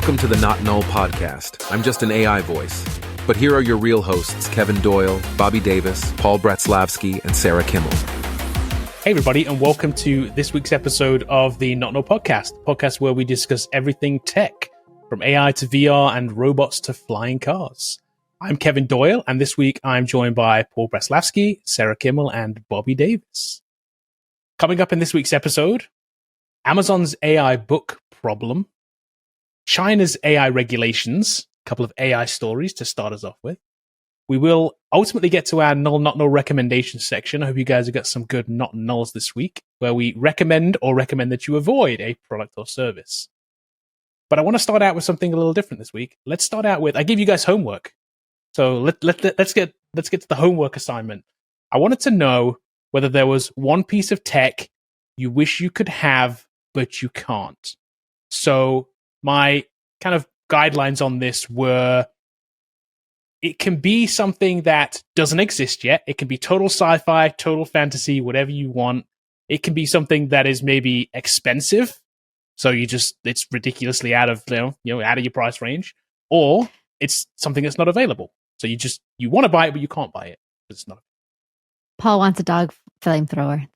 Welcome to the Not Null Podcast. I'm just an AI voice. But here are your real hosts, Kevin Doyle, Bobby Davis, Paul Bratslavsky, and Sarah Kimmel. Hey everybody, and welcome to this week's episode of the Not Null Podcast, the podcast where we discuss everything tech, from AI to VR and robots to flying cars. I'm Kevin Doyle, and this week I'm joined by Paul Bratslavsky, Sarah Kimmel, and Bobby Davis. Coming up in this week's episode, Amazon's AI book problem, China's AI regulations, a couple of AI stories to start us off with. We will ultimately get to our null, not null recommendations section. I hope you guys have got some good not nulls this week, where we recommend that you avoid a product or service. But I want to start out with something a little different this week. Let's start out with, I gave you guys homework. So let's get to the homework assignment. I wanted to know whether there was one piece of tech you wish you could have, but you can't. So my kind of guidelines on this were, it can be something that doesn't exist yet. It can be total sci-fi, total fantasy, whatever you want. It can be something that is maybe expensive, so it's ridiculously out of out of your price range, or it's something that's not available. So you want to buy it, but you can't buy it. It's not. Paul wants a dog flamethrower.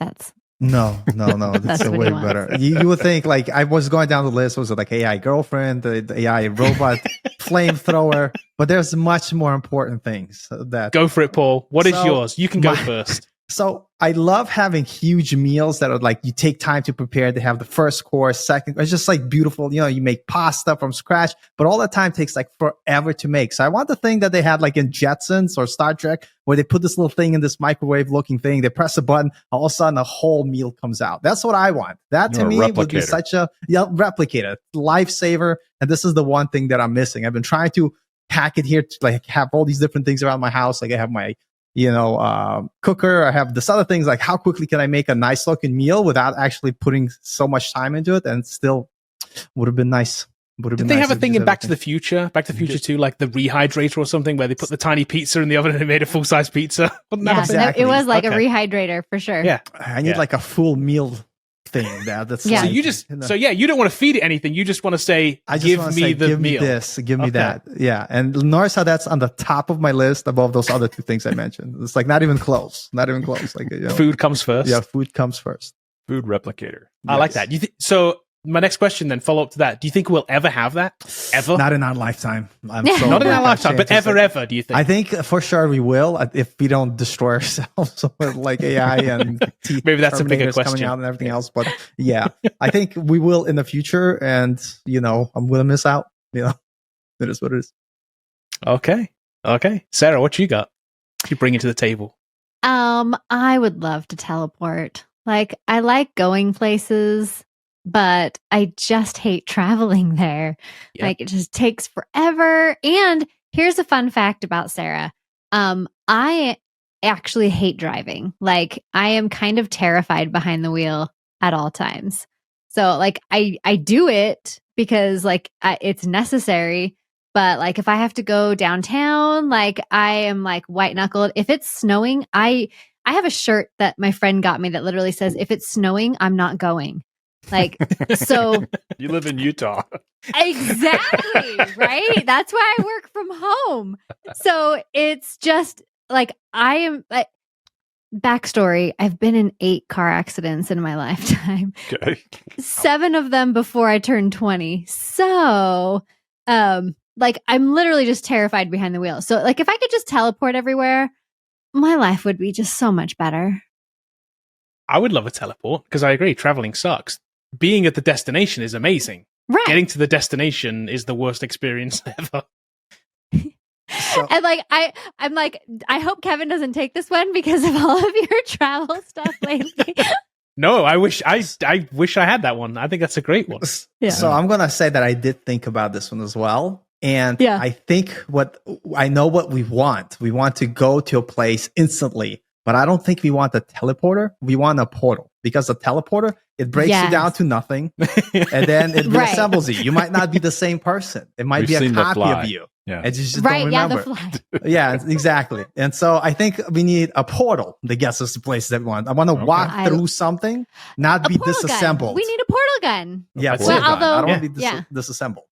No. That's way better. You would think, like, I was going down the list. Was it like AI girlfriend, the AI robot, flamethrower? But there's much more important things that. Go for it, Paul. What is yours? You can go first. So I love having huge meals that are like, you take time to prepare. They have the first course, second. It's just like beautiful. You make pasta from scratch, but all that time takes like forever to make. So I want the thing that they had like in Jetsons or Star Trek, where they put this little thing in this microwave looking thing. They press a button, all of a sudden a whole meal comes out. That's what I want. That to me would be such a replicator, lifesaver. And this is the one thing that I'm missing. I've been trying to hack it here to like have all these different things around my house. Like I have my cooker. I have this other things, like how quickly can I make a nice looking meal without actually putting so much time into it, and still would have been nice. Did they have a thing in Back to the Future 2, like the rehydrator or something, where they put the tiny pizza in the oven and it made a full-size pizza? Exactly. It was like a rehydrator for sure. Yeah, I need like a full meal thing. That's yeah. So you don't want to feed it anything. You just want to say, give me the meal. Give me that. Yeah. And notice how that's on the top of my list above those other two things I mentioned. It's like not even close. Like food comes first. Yeah, food comes first. Food replicator. I like that. So my next question then, follow up to that. Do you think we'll ever have that? Ever? Not in our lifetime. Not in our lifetime, but ever, do you think? I think for sure we will, if we don't destroy ourselves with like AI and maybe that's a bigger question coming out and everything else. But yeah, I think we will in the future, and I'm going to miss out. It is what it is. Okay. Sarah, what you got? What you bring to the table? I would love to teleport. Like, I like going places, but I just hate traveling there. Yep. Like, it just takes forever. And here's a fun fact about Sarah. I actually hate driving. Like, I am kind of terrified behind the wheel at all times. So, like, I do it because, like, it's necessary. But, like, if I have to go downtown, like, I am, like, white-knuckled. If it's snowing, I have a shirt that my friend got me that literally says, if it's snowing, I'm not going. Like, so you live in Utah. Exactly, right? That's why I work from home. So it's just like, I am like, backstory. I've been in 8 car accidents in my lifetime. Okay. 7 of them before I turned 20. So, like, I'm literally just terrified behind the wheel. So, like, if I could just teleport everywhere, my life would be just so much better. I would love a teleport because I agree, traveling sucks. Being at the destination is amazing. Right. Getting to the destination is the worst experience ever. And like, I'm like, I hope Kevin doesn't take this one because of all of your travel stuff lately. No, I wish I had that one. I think that's a great one. Yeah. So I'm gonna say that I did think about this one as well. And I think I know what we want. We want to go to a place instantly, but I don't think we want a teleporter. We want a portal, because a teleporter, it breaks you down to nothing, and then it reassembles you. You might not be the same person. It might be a copy of you. Yeah. And you just don't remember. The fly. Yeah, exactly. And so I think we need a portal that gets us to places that we want. I want to walk through something, not be disassembled. Gun. We need a portal gun. Yeah, I don't want to be disassembled.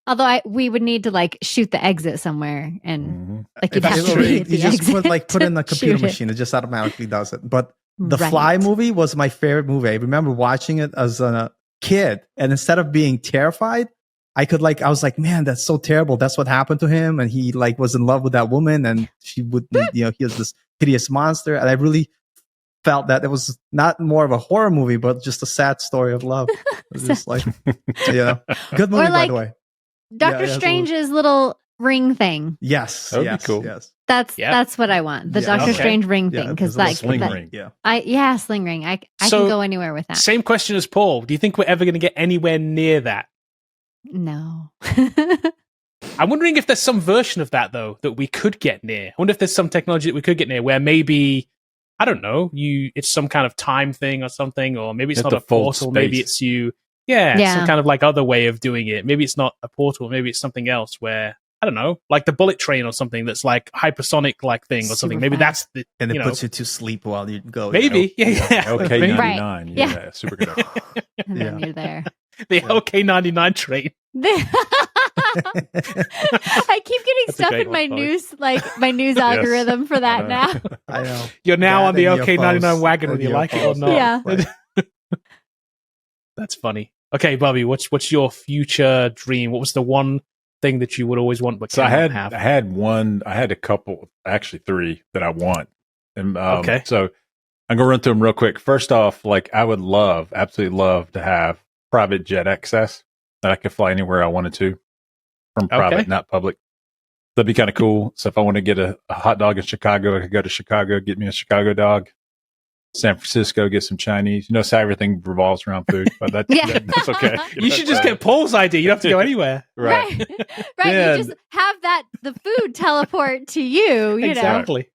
Although we would need to like shoot the exit somewhere, and like you'd have It's to true. read the You just exit put in a to computer shoot it. machine. It just automatically does it. But the Right. Fly movie was my favorite movie. I remember watching it as a kid, and instead of being terrified, I was like, man, that's so terrible. That's what happened to him, and he like was in love with that woman, and she would, he was this hideous monster, and I really felt that it was not more of a horror movie, but just a sad story of love. It was just like, good movie, by the way. Doctor Yeah, Strange's little ring thing. Yes, That would be yes, cool. yes. That's what I want. The Yeah. Doctor Okay. Strange ring Yeah, thing, because it's a little like sling that- ring. Yeah. sling ring. I So- can go anywhere with that. Same question as Paul. Do you think we're ever going to get anywhere near that? No. I'm wondering if there's some version of that though that we could get near. I wonder if there's some technology that we could get near where maybe, I don't know, it's some kind of time thing or something, or maybe it's You have not a to fold portal, maybe space. it's you. Yeah. Some kind of like other way of doing it. Maybe it's not a portal, maybe it's something else where, I don't know, like the bullet train or something that's like hypersonic like thing or something. Super Maybe fast. that's the, And it you know, puts you to sleep while you go. maybe. Yeah. Okay, Maybe. 99. Right. Yeah, Yeah. super good. And then you're there. The OK99 train. I keep getting That's a stuff great in my one, Polly. news, like my news algorithm for that now. I know. You're now That on the and OK99 UFOs. wagon whether you And like it or UFOs. not. Yeah. Right. That's funny. Okay, Bobby, what's your future dream? What was the one thing that you would always want but So cannot have? I had a couple, actually 3 that I want. And Okay. So I'm gonna run through them real quick. First off, like I would absolutely love to have private jet access that I could fly anywhere I wanted to from private, Okay. not public. That'd be kind of cool. So if I want to get a hot dog in Chicago, I could go to Chicago, get me a Chicago dog. San Francisco, get some Chinese. You know, so everything revolves around food, but that's okay. You should just get Paul's idea. You don't have to go anywhere. right. Right. Yeah. You just have the food teleport to you, you know. Exactly.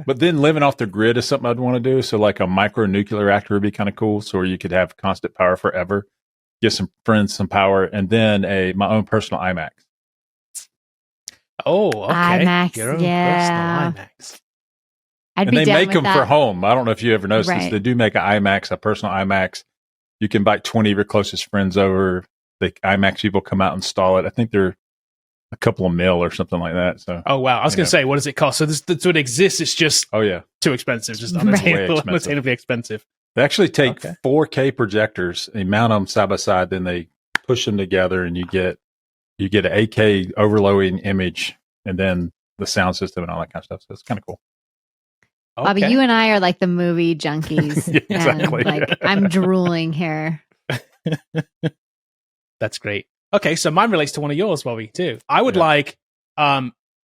But then living off the grid is something I'd want to do. So like a micro nuclear reactor would be kind of cool. So where you could have constant power forever, give some friends some power, and then my own personal IMAX. Oh, okay. IMAX, Your own yeah. personal IMAX. I'd And be they down make with them that. for home. I don't know if you ever noticed this. Right. They do make an IMAX, a personal IMAX. You can invite 20 of your closest friends over. The IMAX people come out and install it. I think they're a couple of mil or something like that. So, Oh wow! I was going to say, what does it cost? So so it exists. It's just oh yeah, too expensive. Just Right. unattainable, Way expensive. unattainably expensive. they actually take Okay. 4K projectors, they mount them side by side, then they push them together, and you get an 8K overloading image, and then the sound system and all that kind of stuff. So it's kind of cool. Bobby, Okay. you and I are like the movie junkies. Yeah, exactly. And like I'm drooling here. That's great. Okay, so mine relates to one of yours, Bobby, too. I would Yeah. like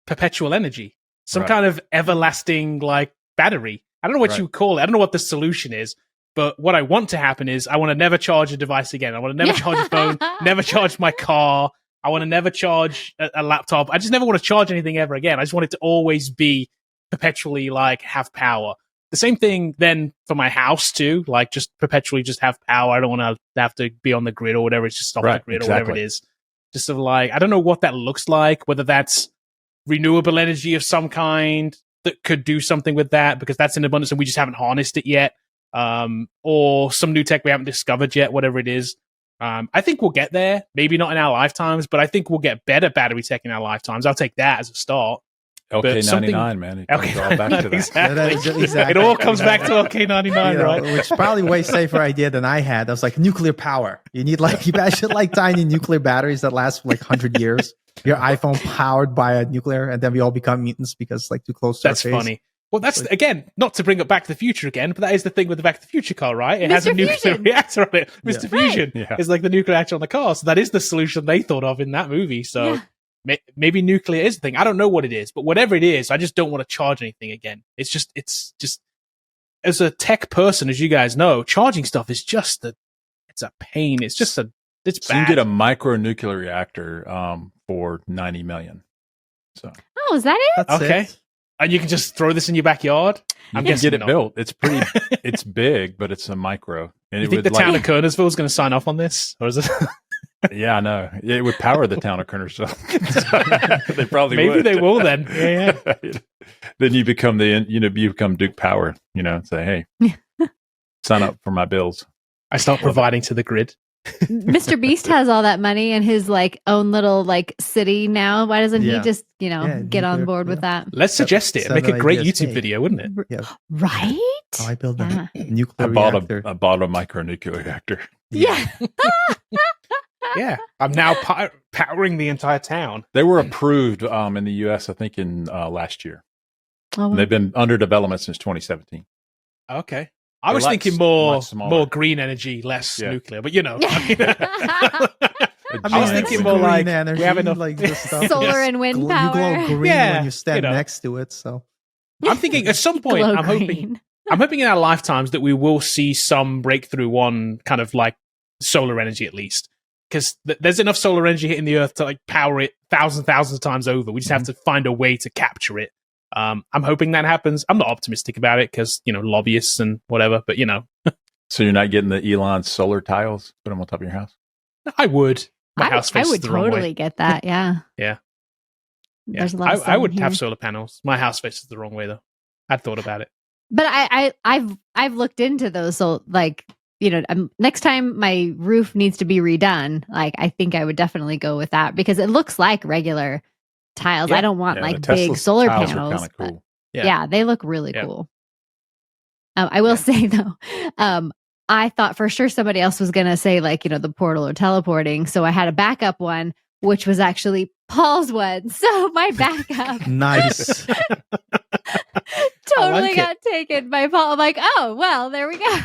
perpetual energy, some Right. kind of everlasting like battery. I don't know what Right. you would call it. I don't know what the solution is, but what I want to happen is I want to never charge a device again. I want to never charge a phone, never charge my car. I want to never charge a laptop. I just never want to charge anything ever again. I just want it to always be perpetually like have power. The same thing then for my house too, like just perpetually just have power. I don't want to have to be on the grid or whatever. It's just off the Right, grid or whatever exactly. it is. Just sort of like, I don't know what that looks like, whether that's renewable energy of some kind that could do something with that because that's in abundance and we just haven't harnessed it yet. Or some new tech we haven't discovered yet, whatever it is. I think we'll get there. Maybe not in our lifetimes, but I think we'll get better battery tech in our lifetimes. I'll take that as a start. LK99, man. It comes all back to that. Exactly. That is exactly. It all comes back to OK99, You know, right? which is probably way safer idea than I had. I was like nuclear power. You need like you should like tiny nuclear batteries that last for like 100 years. Your iPhone powered by a nuclear, and then we all become mutants because it's like too close to That's our face. funny. Well, that's again not to bring up Back to the Future again, but that is the thing with the Back to the Future car, right? It has a Mr. nuclear Fusion. reactor on it. Mr. Yeah. Fusion Yeah. is like the nuclear reactor on the car, so that is the solution they thought of in that movie. So Yeah. maybe nuclear is the thing. I don't know what it is, but whatever it is, I just don't want to charge anything again. It's just as a tech person, as you guys know, charging stuff is just it's a pain. It's just it's So you bad. can get a micro nuclear reactor for $90 million. So Oh, is that it? That's Okay. it. And you can just throw this in your backyard. you I'm can guessing get it not. built. It's pretty. It's big, but it's a micro. And You it think would the town of Kernersville is going to sign off on this, or is it? yeah, I know. It would power the town of Kernersville. They probably Maybe would. they will then. Yeah. Then you become you become Duke Power. And say, hey, sign up for my bills. I start providing to the grid. Mr. Beast has all that money and his like own little like city now. Why doesn't he just, get on board with that? Let's suggest it. Make a great ideas. YouTube video, wouldn't it? Yeah. Right? Oh, I built a nuclear I bought reactor. a micronuclear reactor. Yeah. Yeah. I'm now powering the entire town. They were approved in the U.S. I think in last year. Oh, And they've been under development since 2017. Okay. I was They're thinking much smaller. more green energy, less nuclear. But I was thinking more like energy, we have enough like this stuff. Solar and wind You power. glow green Yeah, when you stand next to it. So I'm thinking at some point, Glow I'm green. hoping in our lifetimes that we will see some breakthrough on kind of like solar energy at least. Because there's enough solar energy hitting the earth to like power it thousands of times over. We just have to find a way to capture it. I'm hoping that happens. I'm not optimistic about it because, lobbyists and whatever, but So you're not getting the Elon solar tiles? Put them on top of your house? I would. My I house faces would the wrong way. totally get that. Yeah. Yeah. There's a lot of I would sun have here. solar panels. My house faces the wrong way though. I've thought about it. But I've looked into those. So like, next time my roof needs to be redone, like I think I would definitely go with that because it looks like regular tiles. Yeah. I don't want Yeah, like the big Tesla solar tiles are panels. kinda but cool. yeah, they look really Yeah. cool. I will say though, I thought for sure somebody else was going to say like, the portal or teleporting. So I had a backup one, which was actually Paul's one. So my backup nice. totally like got taken by Paul. I'm like, oh, well, there we go.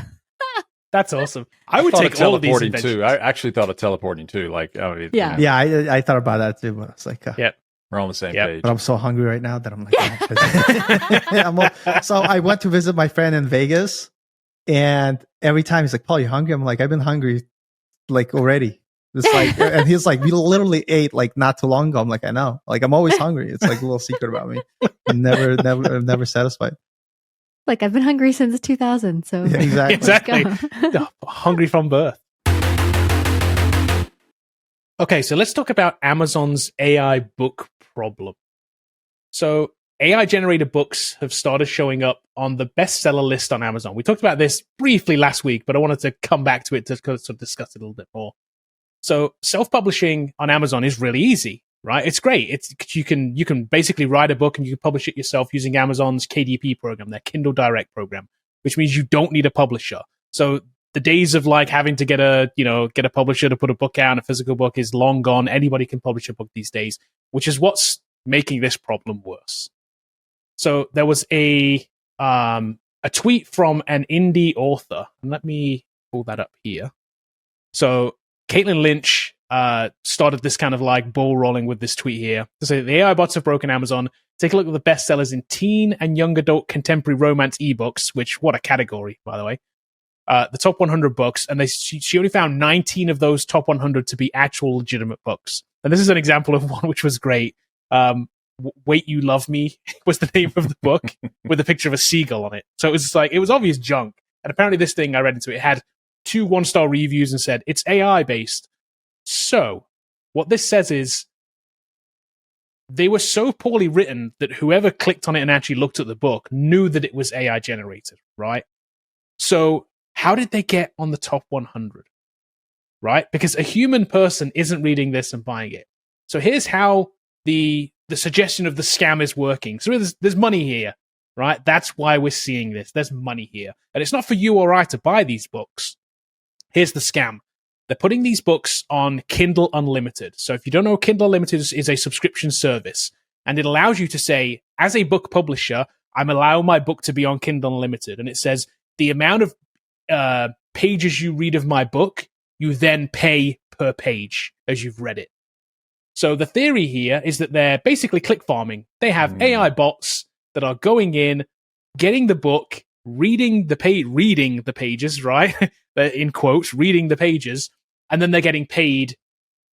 That's awesome. I would thought take of all of these teleporting inventions. too. I actually thought of teleporting too. Like, Yeah. Yeah, I thought about that too, but I was like, Yeah. we're on the same Yep. page. but I'm so hungry right now that I'm like, so I went to visit my friend in Vegas, and every time he's like, Paul, you hungry? I'm like, I've been hungry like already. It's like, and he's like, we literally ate like not too long ago. I'm like, I know, like I'm always hungry. It's like a little secret about me. I'm never satisfied. Like I've been hungry since 2000. So Yeah, exactly. Exactly. Let's go. Hungry from birth. Okay, so let's talk about Amazon's AI book problem. So AI generated books have started showing up on the bestseller list on Amazon. We talked about this briefly last week, but I wanted to come back to it to sort of discuss it a little bit more. So self-publishing on Amazon is really easy, right? It's great. You can basically write a book and you can publish it yourself using Amazon's KDP program, their Kindle Direct program, which means you don't need a publisher. So the days of like having to get a publisher to put a book out, a physical book, is long gone. Anybody can publish a book these days, which is what's making this problem worse. So there was a tweet from an indie author, and let me pull that up here. So Caitlin Lynch started this kind of like ball rolling with this tweet here to say that the AI bots have broken Amazon. Take a look at the bestsellers in teen and young adult contemporary romance ebooks, which what a category, by the way. The top 100 books, and she only found 19 of those top 100 to be actual legitimate books. And this is an example of one which was great. Wait, You Love Me was the name of the book with a picture of a seagull on it. So it was obvious junk. And apparently this thing, I read into it, had 2 1-star reviews and said it's AI based. So what this says is they were so poorly written that whoever clicked on it and actually looked at the book knew that it was AI generated, right? So how did they get on the top 100? Right? Because a human person isn't reading this and buying it. So here's how the suggestion of the scam is working. So there's money here, right? That's why we're seeing this. There's money here. And it's not for you or I to buy these books. Here's the scam. They're putting these books on Kindle Unlimited. So if you don't know, Kindle Unlimited is a subscription service. And it allows you to say, as a book publisher, I'm allowing my book to be on Kindle Unlimited. And it says the amount of pages you read of my book, you then pay per page as you've read it. So the theory here is that they're basically click farming. They have AI bots that are going in, getting the book, reading the pages, right? In quotes, reading the pages, and then they're getting paid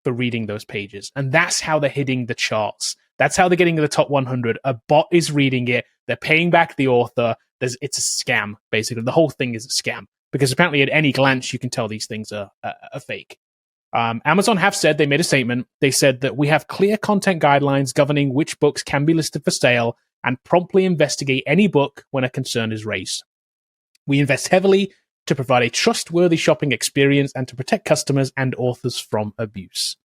for reading those pages. And that's how they're hitting the charts. That's how they're getting to the top 100. A bot is reading it. They're paying back the author. It's a scam, basically. The whole thing is a scam because apparently at any glance, you can tell these things are fake. Amazon have said, they made a statement. They said that we have clear content guidelines governing which books can be listed for sale and promptly investigate any book when a concern is raised. We invest heavily to provide a trustworthy shopping experience and to protect customers and authors from abuse.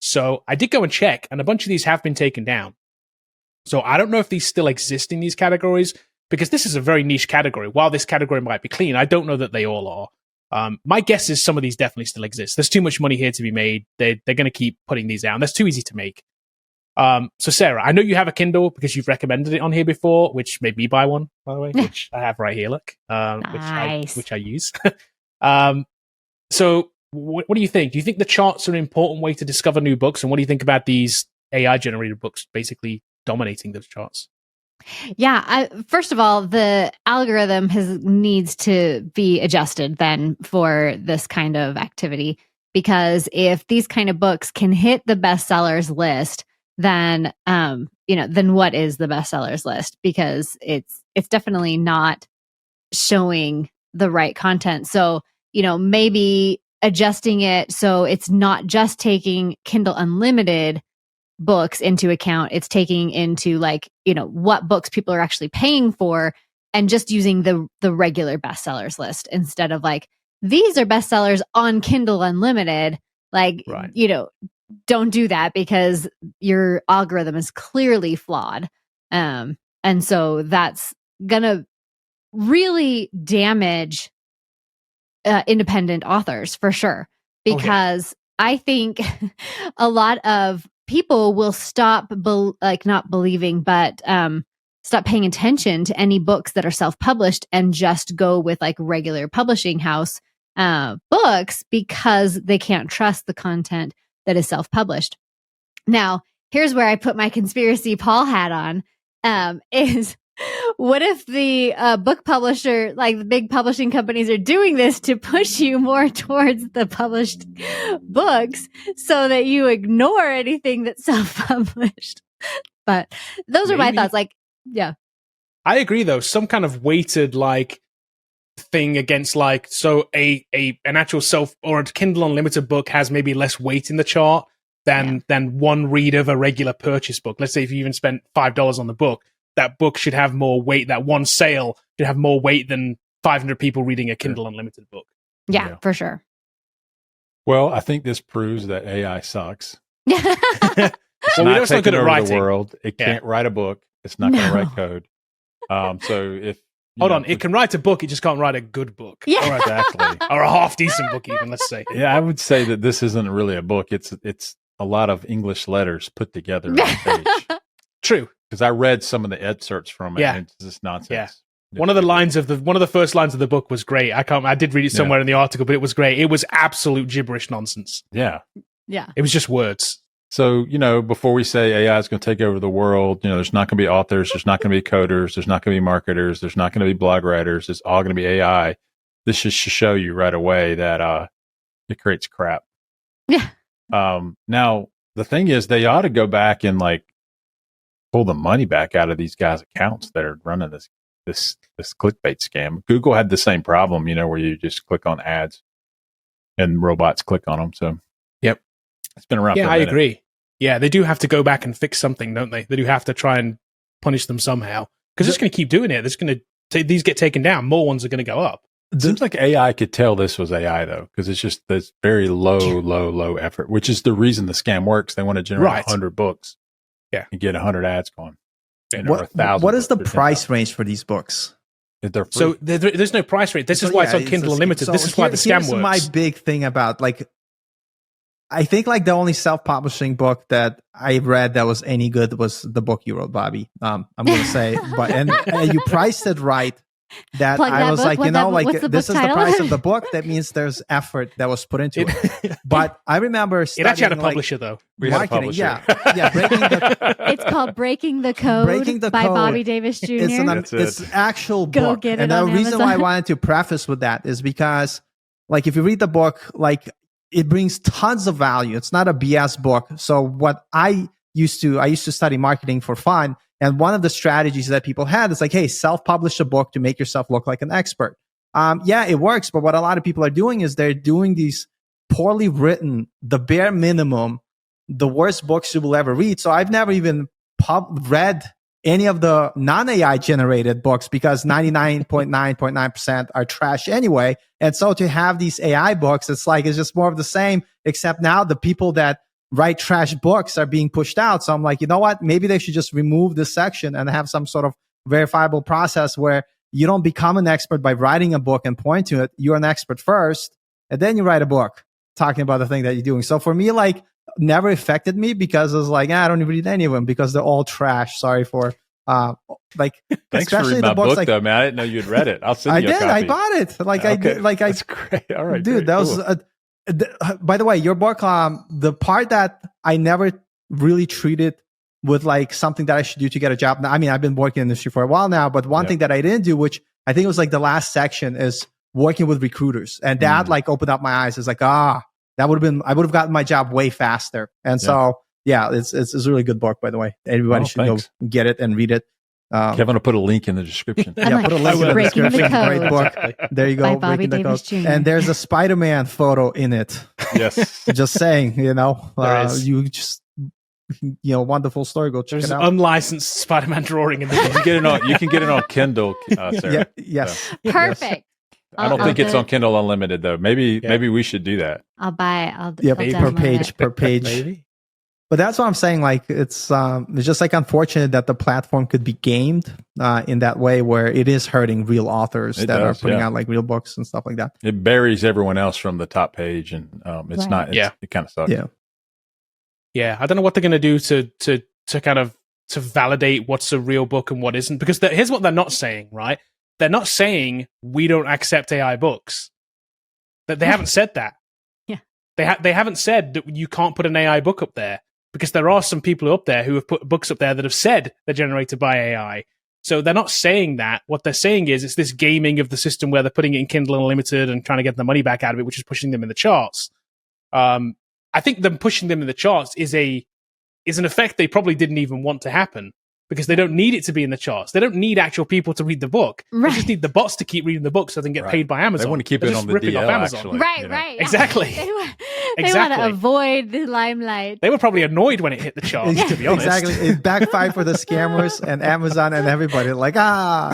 So I did go and check, and a bunch of these have been taken down. So I don't know if these still exist in these categories, because this is a very niche category. While this category might be clean, I don't know that they all are. My guess is some of these definitely still exist. There's too much money here to be made. They're going to keep putting these down. That's too easy to make. So Sarah, I know you have a Kindle because you've recommended it on here before, which made me buy one, by the way, which I have right here. Look, Nice. which I use. So what do you think? Do you think the charts are an important way to discover new books? And what do you think about these AI generated books basically dominating those charts? Yeah, first of all, the algorithm needs to be adjusted then for this kind of activity, because if these kind of books can hit the bestsellers list, then then what is the bestsellers list? Because it's definitely not showing the right content. So maybe adjusting it so it's not just taking Kindle Unlimited books into account. It's taking into what books people are actually paying for, and just using the regular bestsellers list instead of these are bestsellers on Kindle Unlimited. Right. Don't do that, because your algorithm is clearly flawed. And so that's gonna really damage independent authors for sure, because I think a lot of people will stop not believing, but stop paying attention to any books that are self-published and just go with regular publishing house books, because they can't trust the content that is self-published. Now, here's where I put my conspiracy Paul hat on, is what if the book publisher, the big publishing companies, are doing this to push you more towards the published books so that you ignore anything that's self-published? But those are my thoughts. Yeah. I agree, though. Some kind of weighted thing against so an actual self or a Kindle Unlimited book has maybe less weight in the chart than one read of a regular purchase book. Let's say if you even spent $5 on the book, that book should have more weight. That one sale should have more weight than 500 people reading a Kindle Unlimited book. Yeah, for sure. Well, I think this proves that AI sucks. It's not not taking good at over writing. the world. It can't write a book. It's not going to write code. So if Hold on, it can write a book. It just can't write a good book. Yeah, or exactly, or a half decent book, even. Let's say. Yeah, I would say that this isn't really a book. It's a lot of English letters put together on a page. True. Because I read some of the excerpts from it, and it's just nonsense. Yeah. One of the first lines of the book was great. I did read it somewhere in the article, but it was great. It was absolute gibberish nonsense. Yeah. Yeah. It was just words. So, before we say AI is going to take over the world, there's not going to be authors, there's not going to be coders, there's not going to be marketers, there's not going to be blog writers. It's all going to be AI. This should show you right away that it creates crap. Yeah. Now, the thing is, they ought to go back and pull the money back out of these guys' accounts that are running this clickbait scam. Google had the same problem, where you just click on ads and robots click on them. So, yep, it's been around. Yeah, for a I minute. agree. Yeah, they do have to go back and fix something, don't they? They do have to try and punish them somehow, because they're just going to keep doing it. They're going to these get taken down. More ones are going to go up. It seems like AI could tell this was AI though, because it's just this very low effort, which is the reason the scam works. They want to generate 100 books, and get 100 ads going. What is the price range for these books? So there's no price range. This is why it's on Kindle Unlimited. This is why the scam works. My big thing about I think the only self-publishing book that I read that was any good was the book you wrote, Bobby. I'm going to say, and you priced it right. That I was this is the price of the book. That means there's effort that was put into it. But I remember it actually had a publisher though. Marketing, It's called Breaking the Code by Bobby Davis Jr. It's actual book. Get it and the on reason Amazon. why I wanted to preface with that is because, if you read the book, it brings tons of value. It's not a BS book. So what I used to study marketing for fun. And one of the strategies that people had is hey, self-publish a book to make yourself look like an expert. It works. But what a lot of people are doing is they're doing these poorly written, the bare minimum, the worst books you will ever read. So I've never even read any of the non-AI generated books because 99.9% are trash anyway. And so to have these AI books, it's just more of the same, except now the people that write trash books are being pushed out. So I'm like, you know what? Maybe they should just remove this section and have some sort of verifiable process where you don't become an expert by writing a book and point to it. You're an expert first, and then you write a book talking about the thing that you're doing. So for me, never affected me because I was like, I don't read any of them because they're all trash. Sorry for Thanks for especially reading the my books book, though, man. I didn't know you'd read it. I'll send you a copy. I bought it. That's great. All right, dude, great. That was by the way, your book, the part that I never really treated with something that I should do to get a job. I mean, I've been working in the industry for a while now, but one thing that I didn't do, which I think was the last section, is working with recruiters. And that opened up my eyes. It's I would have gotten my job way faster. And so, it's a really good book, by the way. Everybody should go get it and read it. Kevin will put a link in the description. Put a link in the Breaking description. the Code. Great book. There you go. By Bobby Breaking the Davis Code. Jr. And there's a Spider-Man photo in it. Yes. Just saying, There is. you just, wonderful story. Go check There's it an out. unlicensed Spider-Man drawing in the You can get it on Kindle, Sarah. Yes. Perfect. I don't think it's on Kindle Unlimited though. Maybe we should do that. I'll buy it. I'll per download it. page. Maybe. But that's what I'm saying. It's just unfortunate that the platform could be gamed in that way, where it is hurting real authors are putting out real books and stuff like that. It buries everyone else from the top page, and it's not. It kind of sucks. Yeah, I don't know what they're going to do to kind of to validate what's a real book and what isn't. Because here's what they're not saying, right? They're not saying we don't accept AI books. That they haven't said that. Yeah, they haven't said that you can't put an AI book up there, because there are some people up there who have put books up there that have said they're generated by AI. So they're not saying that. What they're saying is it's this gaming of the system where they're putting it in Kindle Unlimited and trying to get the money back out of it, which is pushing them in the charts. I think them pushing them in the charts is an effect they probably didn't even want to happen, because they don't need it to be in the charts. They don't need actual people to read the book. Right. They just need the bots to keep reading the book so they can get paid by Amazon. They want to keep They're it just on the ripping off DL, Amazon. actually. Right. Exactly. They want Exactly. to avoid the limelight. They were probly annoyed when it hit the charts, to be honest. Exactly. It backfired for the scammers and Amazon and everybody.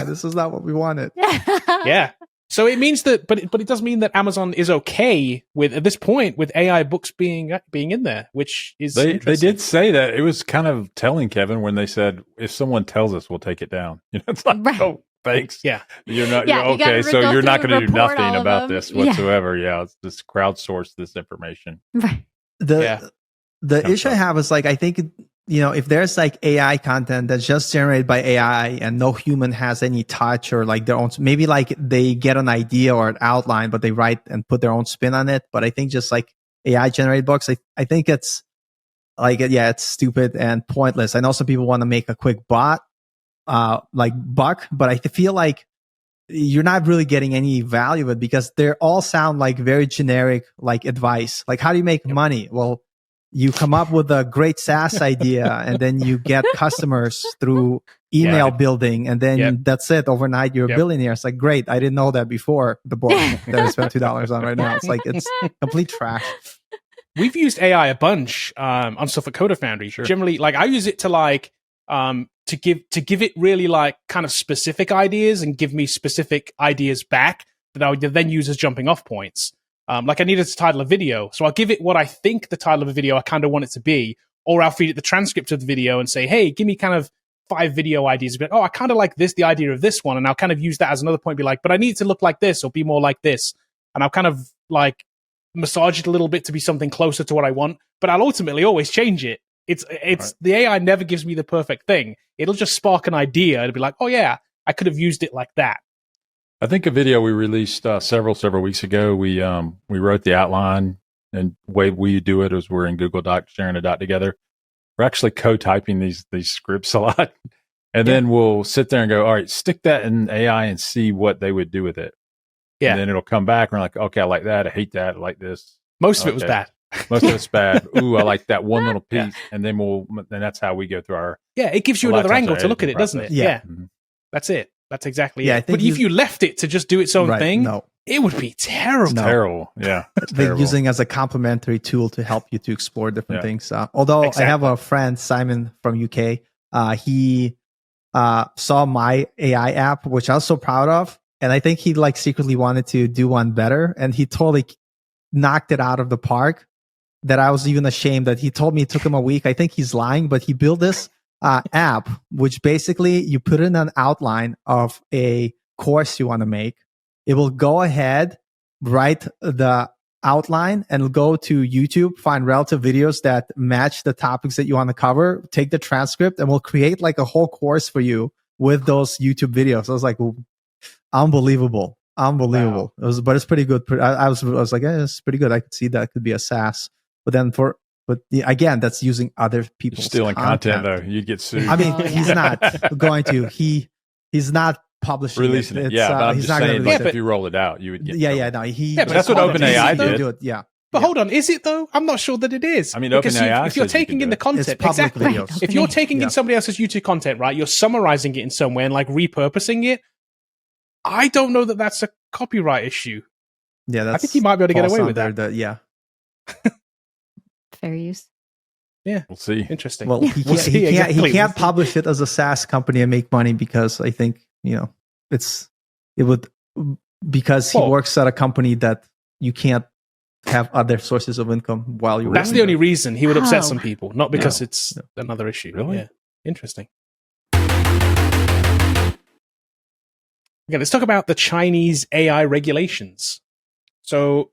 This is not what we wanted. Yeah. So it means that, but it does mean that Amazon is okay with, at this point, with AI books being in there, which is They interesting. did say that. It was kind of telling, Kevin, when they said, if someone tells us, we'll take it down. It's like, Right. oh, thanks. Yeah. You're not. Yeah, you're you gotta okay. So go you're not through going to and do report nothing all of about them. this Yeah. whatsoever. Yeah, it's just crowdsource this information. Right. The issue I have is I think if there's AI content that's just generated by AI and no human has any touch or their own, maybe they get an idea or an outline, but they write and put their own spin on it. But I think just AI generated books, I think it's it's stupid and pointless. I know some people want to make a quick buck, but I feel you're not really getting any value of it, because they all sound like very generic advice. How do you make money? Well, you come up with a great SaaS idea and then you get customers through email building, and then that's it. Overnight, you're a billionaire. It's great. I didn't know that before the book that I spent $2 on right now. It's it's complete trash. We've used AI a bunch on stuff at Coder Foundry. Sure. Generally, I use it to give it really kind of specific ideas and give me specific ideas back that I would then use as jumping off points. I needed to title a video, so I'll give it what I think the title of a video I kind of want it to be, or I'll feed it the transcript of the video and say, hey, give me kind of 5 video ideas. But, I kind of like the idea of this one, and I'll kind of use that as another point, be like, but I need it to look like this or be more like this. And I'll kind of massage it a little bit to be something closer to what I want, but I'll ultimately always change it. It's right. The AI never gives me the perfect thing. It'll just spark an idea and be like, oh yeah, I could have used it like that. I think a video we released several weeks ago, we wrote the outline, and the way we do it is we're in Google Docs sharing a doc together. We're actually co-typing these scripts a lot, and then we'll sit there and go, all right, stick that in AI and see what they would do with it. Yeah. And then it'll come back and we're like, okay, I like that. I hate that. I like this. Most of it was bad. Most of it's bad. Ooh, I like that one little piece. And then that's how we go through our. Yeah, it gives you another angle to look at it, doesn't it? Yeah. Mm-hmm. That's it. That's exactly it. But if you left it to just do its own thing, it would be terrible. It's terrible. Yeah. They're using as a complementary tool to help you to explore different things. Although I have a friend, Simon from UK, he saw my AI app, which I was so proud of. And I think he like secretly wanted to do one better. And he totally knocked it out of the park, that I was even ashamed that he told me it took him a week. I think he's lying, but he built this app, which basically you put in an outline of a course you want to make. It will go ahead, write the outline, and go to YouTube, find relative videos that match the topics that you want to cover, take the transcript, and we'll create like a whole course for you with those YouTube videos. I was like, unbelievable. Wow. But it's pretty good. I was like, it's pretty good. I could see that could be a SaaS. But then again, that's using other people's stealing content though. You'd get sued. I mean, he's not going to. He's not publishing releasing it. Yeah, but I'm he's just not saying, like, if you roll it out, you would get. No, but that's what OpenAI did. Do it, yeah. But hold on, is it though? I'm not sure that it is. I mean, because OpenAI if you're taking in the content, exactly. Videos. If you're taking in somebody else's YouTube content, right, you're summarizing it in some way and like repurposing it. I don't know that that's a copyright issue. Yeah, I think you might be able to get away with that. Yeah. Fair use. Yeah, we'll see. Interesting. Well, he can't publish it as a SaaS company and make money because I think because he works at a company that you can't have other sources of income while you're. That's the only reason he would upset some people, not because it's another issue. Really? Yeah. Interesting. Okay, let's talk about the Chinese AI regulations. So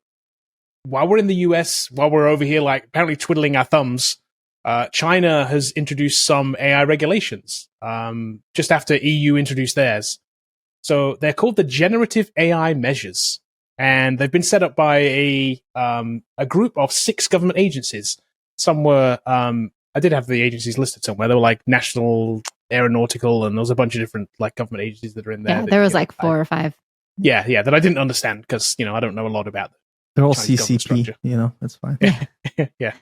while we're in the US, while we're over here, like apparently twiddling our thumbs, China has introduced some AI regulations just after EU introduced theirs. So they're called the Generative AI Measures, and they've been set up by a group of 6 government agencies. Some were, I did have the agencies listed somewhere. They were like National Aeronautical, and there was a bunch of different like government agencies that are in there. Yeah, there was like 4 or 5. Yeah, that I didn't understand because I don't know a lot about them. They're all CCP, that's fine. Yeah.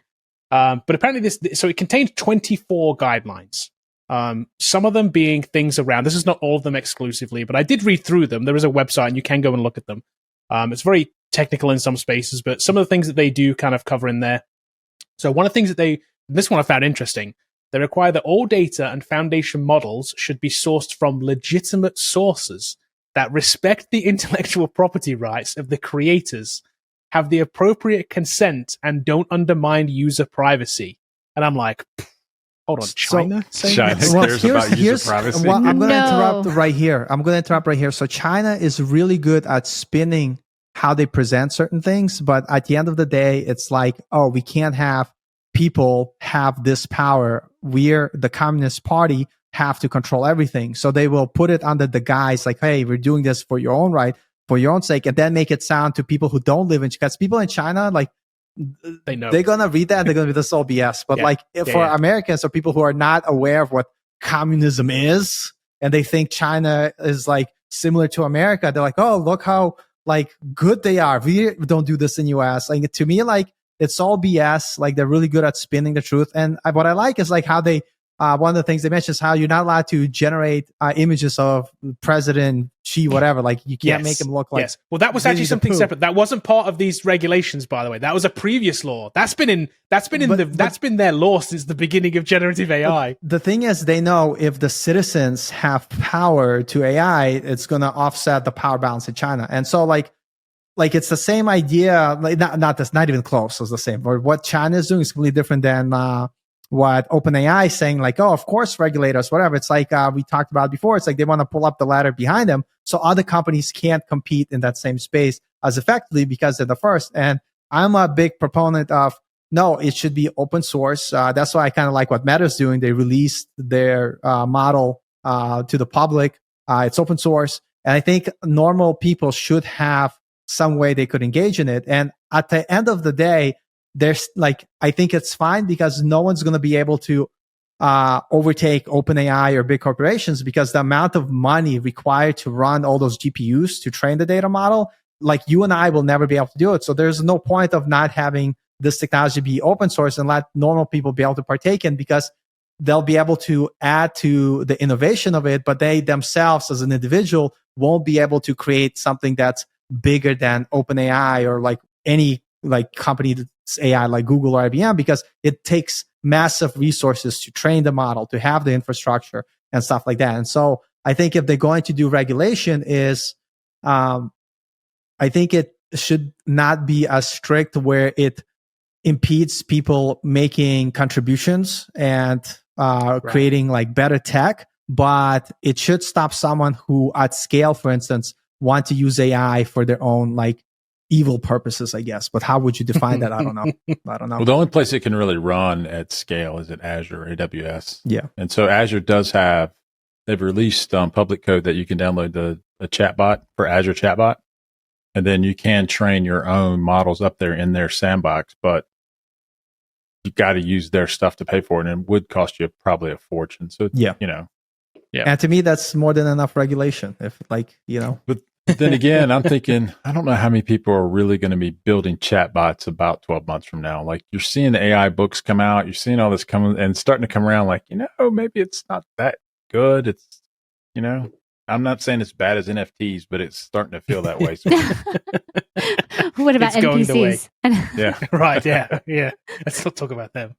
But apparently so it contains 24 guidelines. Some of them being things around, this is not all of them exclusively, but I did read through them. There is a website and you can go and look at them. It's very technical in some spaces, but some of the things that they do kind of cover in there. So one of the things that this one I found interesting, they require that all data and foundation models should be sourced from legitimate sources that respect the intellectual property rights of the creators, have the appropriate consent, and don't undermine user privacy. And I'm like, hold on, China? China cares about user privacy? Well, I'm going to interrupt right here. So China is really good at spinning how they present certain things, but at the end of the day, it's like, oh, we can't have people have this power. We're the Communist Party have to control everything. So they will put it under the guise like, hey, we're doing this for your own right, for your own sake, and then make it sound to people who don't live in China. Because people in China, like, they know they're gonna read that and they're gonna be this all BS. But for Americans or people who are not aware of what communism is, and they think China is like similar to America, they're like, oh, look how like good they are. We don't do this in US. Like to me, like it's all BS. Like they're really good at spinning the truth. And what I like is like how they. One of the things they mentioned is how you're not allowed to generate images of President Xi, whatever. Like you can't make him look like. Yes. Well, that was actually something separate. That wasn't part of these regulations, by the way. That was a previous law. That's been their law since the beginning of generative AI. The thing is, they know if the citizens have power to AI, it's going to offset the power balance in China. And so, like it's the same idea. Like not even close. It's the same. Or what China is doing is completely different than. What OpenAI is saying, like, oh, of course, regulators, whatever. It's like we talked about before. It's like they want to pull up the ladder behind them so other companies can't compete in that same space as effectively because they're the first. And I'm a big proponent of, no, it should be open source. That's why I kind of like what Meta's doing. They released their model to the public. It's open source. And I think normal people should have some way they could engage in it. And at the end of the day, there's like, I think it's fine because no one's going to be able to overtake OpenAI or big corporations because the amount of money required to run all those GPUs to train the data model, like you and I will never be able to do it. So there's no point of not having this technology be open source and let normal people be able to partake in because they'll be able to add to the innovation of it, but they themselves as an individual won't be able to create something that's bigger than OpenAI or like any like company that's AI like Google or IBM because it takes massive resources to train the model, to have the infrastructure. and stuff like that. And so I think if they're going to do regulation is, I think it should not be as strict where it impedes people making contributions and creating like better tech, but it should stop someone who at scale, for instance, want to use AI for their own like evil purposes, I guess. But how would you define that? I don't know. Well, the only place it can really run at scale is at Azure, AWS. Yeah. And so Azure does have, they've released public code that you can download the chatbot for Azure chatbot. And then you can train your own models up there in their sandbox, but you got to use their stuff to pay for it, and it would cost you probably a fortune. So, yeah. And to me, that's more than enough regulation. If like, But then again, I'm thinking, I don't know how many people are really going to be building chatbots about 12 months from now. Like you're seeing the AI books come out, you're seeing all this coming and starting to come around like, maybe it's not that good. It's, I'm not saying it's bad as NFTs, but it's starting to feel that way. So. What about NPCs? Yeah. Right. Yeah. Yeah. Let's not talk about them.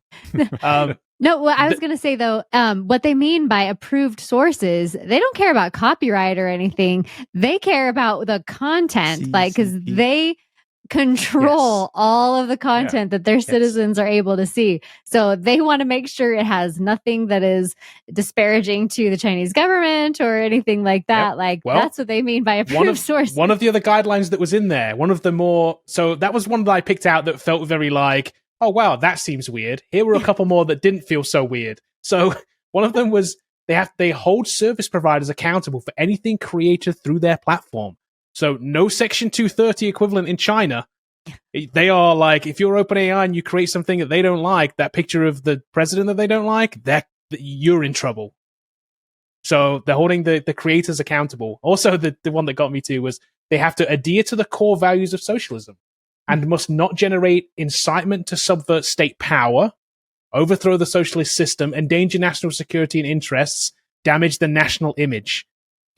No, what I was going to say though, what they mean by approved sources, they don't care about copyright or anything. They care about the content, because they control all of the content that their citizens are able to see. So they want to make sure it has nothing that is disparaging to the Chinese government or anything like that. That's what they mean by approved source. One of the other guidelines that was in there, so that was one that I picked out that felt very like, oh, wow, that seems weird. Here were a couple more that didn't feel so weird. So one of them was they hold service providers accountable for anything created through their platform. So no Section 230 equivalent in China. They are like, if you're OpenAI and you create something that they don't like, that picture of the president that they don't like, you're in trouble. So they're holding the creators accountable. Also, the one that got me to was they have to adhere to the core values of socialism and must not generate incitement to subvert state power, overthrow the socialist system, endanger national security and interests, damage the national image.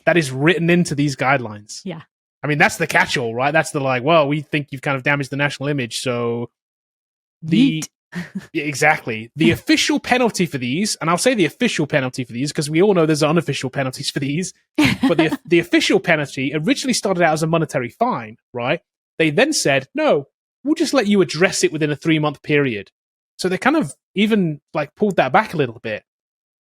That is written into these guidelines. Yeah. I mean, that's the catch-all, right? That's the we think you've kind of damaged the national image, so exactly. The official penalty for these, and I'll say the official penalty for these because we all know there's unofficial penalties for these, but the official penalty originally started out as a monetary fine, right? They then said, no, we'll just let you address it within a 3-month period. So they kind of even pulled that back a little bit.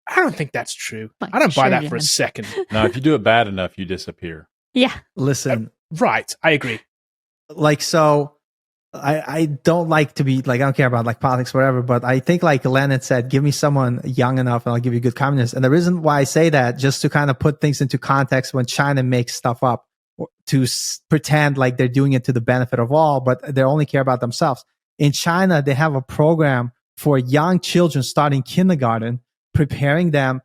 I don't think that's true. I don't buy that for a second. No, if you do it bad enough, you disappear. Yeah. Listen. Right. I agree. I don't like to be I don't care about politics, whatever, but I think Lenin said, give me someone young enough and I'll give you a good communist. And the reason why I say that, just to kind of put things into context when China makes stuff up to pretend like they're doing it to the benefit of all, but they only care about themselves. In China, they have a program for young children starting kindergarten, preparing them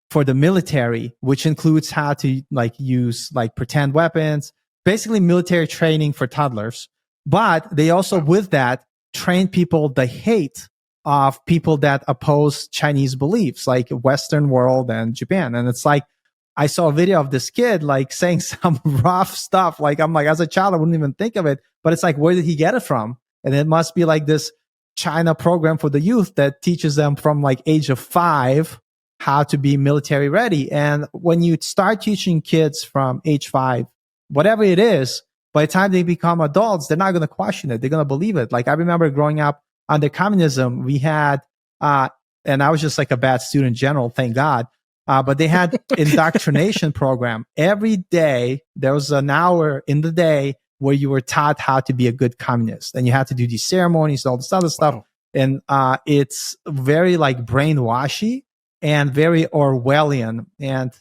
for the military, which includes how to use pretend weapons, basically military training for toddlers. But they also, with that, train people the hate of people that oppose Chinese beliefs, like Western world and Japan. And it's I saw a video of this kid saying some rough stuff. As a child, I wouldn't even think of it. But it's where did he get it from? And it must be this China program for the youth that teaches them from age of 5 how to be military ready. And when you start teaching kids from age 5, whatever it is, by the time they become adults, they're not going to question it. They're going to believe it. I remember growing up under communism, we had, and I was just a bad student in general, thank God. But they had indoctrination program. Every day, there was an hour in the day where you were taught how to be a good communist. And you had to do these ceremonies, all this other stuff. And it's very brainwashy and very Orwellian. And,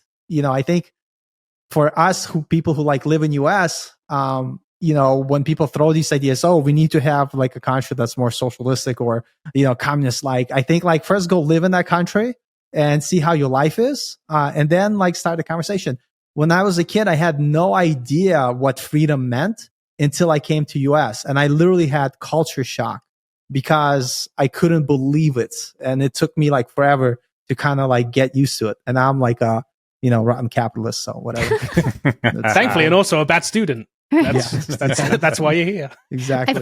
I think for us people who live in US, when people throw these ideas, we need to have a country that's more socialistic or, communist-like. I think first go live in that country and see how your life is. And then start a conversation. When I was a kid, I had no idea what freedom meant until I came to US. And I literally had culture shock because I couldn't believe it. And it took me forever to kind of get used to it. And I'm a rotten capitalist, so whatever. Thankfully, and also a bad student. That's why you're here. Exactly. I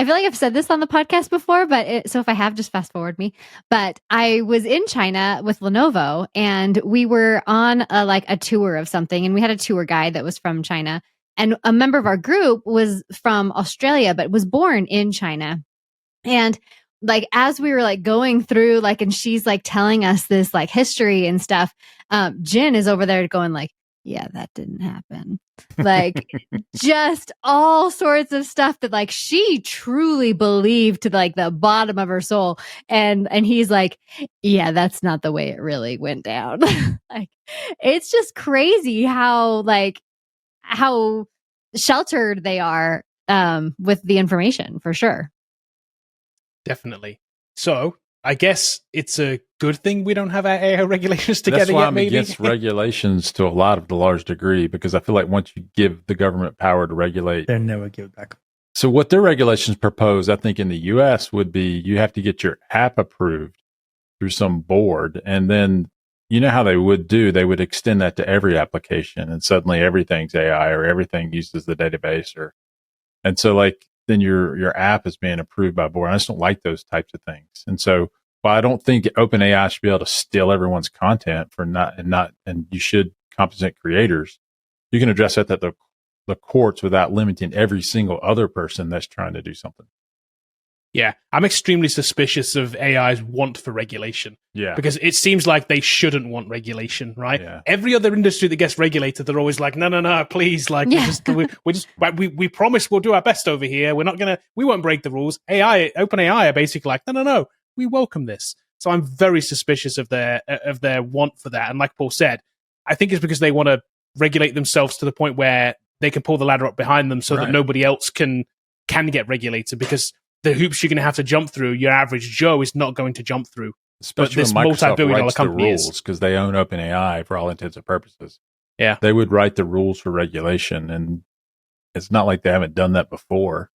feel like I've said this on the podcast before, but so if I have, just fast forward me. But I was in China with Lenovo, and we were on a tour of something, and we had a tour guide that was from China, and a member of our group was from Australia, but was born in China. And like as we were like going through and she's like telling us this like history and stuff, Jin is over there going like, yeah, that didn't happen. Like just all sorts of stuff that like she truly believed to like the bottom of her soul. And he's like, yeah, that's not the way it really went down. Like it's just crazy how sheltered they are with the information for sure. Definitely. So I guess it's a good thing we don't have our AI regulations together That's why yet, I'm maybe. against regulations to a lot of the large degree, because I feel like once you give the government power to regulate, They're never give back. so what their regulations propose, I think in the US would be you have to get your app approved through some board. And then you know how they would extend that to every application, and suddenly everything's AI or everything uses the database and so like then your app is being approved by board. I just don't like those types of things. And so while I don't think OpenAI should be able to steal everyone's content and you should compensate creators, you can address that at the courts without limiting every single other person that's trying to do something. Yeah, I'm extremely suspicious of AI's want for regulation. Yeah. Because it seems like they shouldn't want regulation, right? Yeah. Every other industry that gets regulated, they're always like, no, please. Like, we promise we'll do our best over here. We won't break the rules. OpenAI are basically like, no, we welcome this. So I'm very suspicious of their want for that. And like Paul said, I think it's because they want to regulate themselves to the point where they can pull the ladder up behind them so that nobody else can get regulated, because the hoops you're going to have to jump through, your average Joe is not going to jump through. Especially when Microsoft writes the rules, because they own OpenAI for all intents and purposes. Yeah. They would write the rules for regulation, and it's not like they haven't done that before.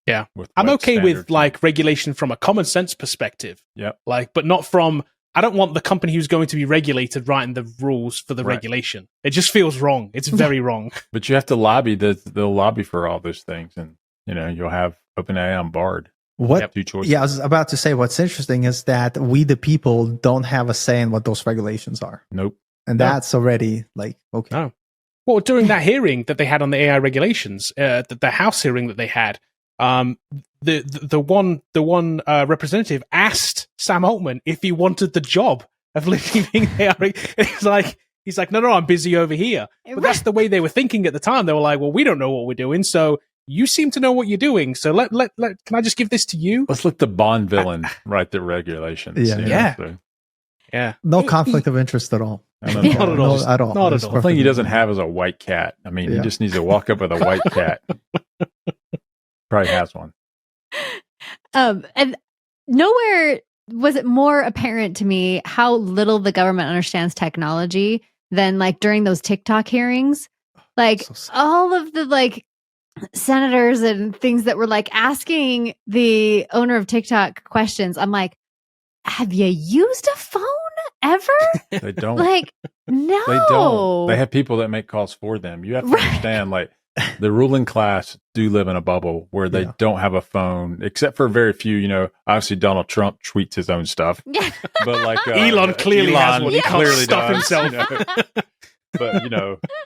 Yeah. I'm okay with like regulation from a common sense perspective. Yeah. But not from, I don't want the company who's going to be regulated writing the rules for the regulation. It just feels wrong. It's very wrong. But you have to lobby, they'll lobby for all those things, and you'll have OpenAI on board. What? Two choices. Yeah, I was about to say what's interesting is that we, the people, don't have a say in what those regulations are. Nope. And that's already like, okay. No. Well, during that hearing that they had on the AI regulations, the House hearing that they had, the one representative asked Sam Altman if he wanted the job of leading AI. He's like, no, I'm busy over here. But that's the way they were thinking at the time. They were like, well, we don't know what we're doing, so you seem to know what you're doing, so let can I just give this to you? Let's let the Bond villain write the regulations. Yeah. No conflict of interest at all. Not at all. At all. Not at all. The thing he doesn't have is a white cat. I mean, he just needs to walk up with a white cat. Probably has one. And nowhere was it more apparent to me how little the government understands technology than like during those TikTok hearings. Like all of the like senators and things that were like asking the owner of TikTok questions. I'm like, have you used a phone ever? They don't. Like, no. They don't. They have people that make calls for them. You have to understand, like, the ruling class do live in a bubble where they don't have a phone, except for very few. Obviously Donald Trump tweets his own stuff. Yeah. But like Elon clearly has one. He clearly stop himself. But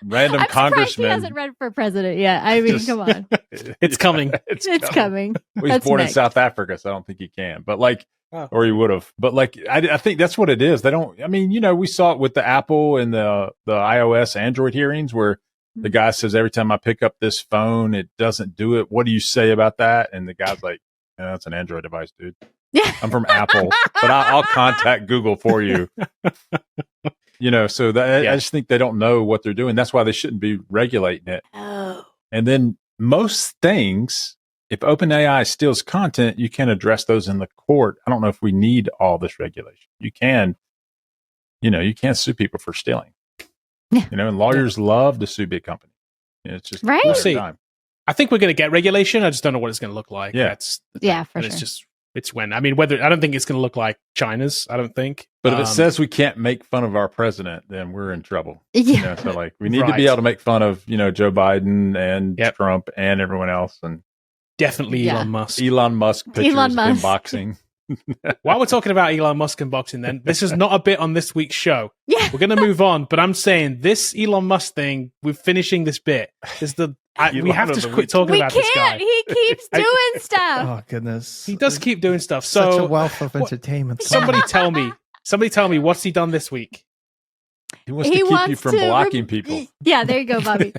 random congressman. He hasn't run for president yet. I mean, come on. It's coming. It's coming. Well, he's born in South Africa, so I don't think he can. But or he would have. But I think that's what it is. They don't. I mean, we saw it with the Apple and the iOS, Android hearings, where the guy says every time I pick up this phone, it doesn't do it. What do you say about that? And the guy's like, that's an Android device, dude. Yeah. I'm from Apple, but I'll contact Google for you. So I just think they don't know what they're doing. That's why they shouldn't be regulating it. Oh. And then most things, if OpenAI steals content, you can address those in the court. I don't know if we need all this regulation. You can sue people for stealing. Yeah. And lawyers love to sue big companies. It's just right. We'll see. I think we're going to get regulation. I just don't know what it's going to look like. Yeah, for sure. It's just It's when. I mean, whether I don't think it's going to look like China's. I don't think. But if it says we can't make fun of our president, then we're in trouble. Yeah. You know, so like we need to be able to make fun of, Joe Biden and Trump and everyone else. And definitely Elon Musk. Elon Musk pictures Elon Musk. in boxing. While we're talking about Elon Musk unboxing, then this is not a bit on this week's show. Yeah. We're going to move on, but I'm saying this Elon Musk thing, we're finishing this bit. We have to quit talking about this guy. He keeps doing stuff. Oh goodness, He does keep doing stuff. So such a wealth of entertainment. Somebody tell me what's he done this week? He wants to keep you from blocking people. Yeah, there you go, Bobby.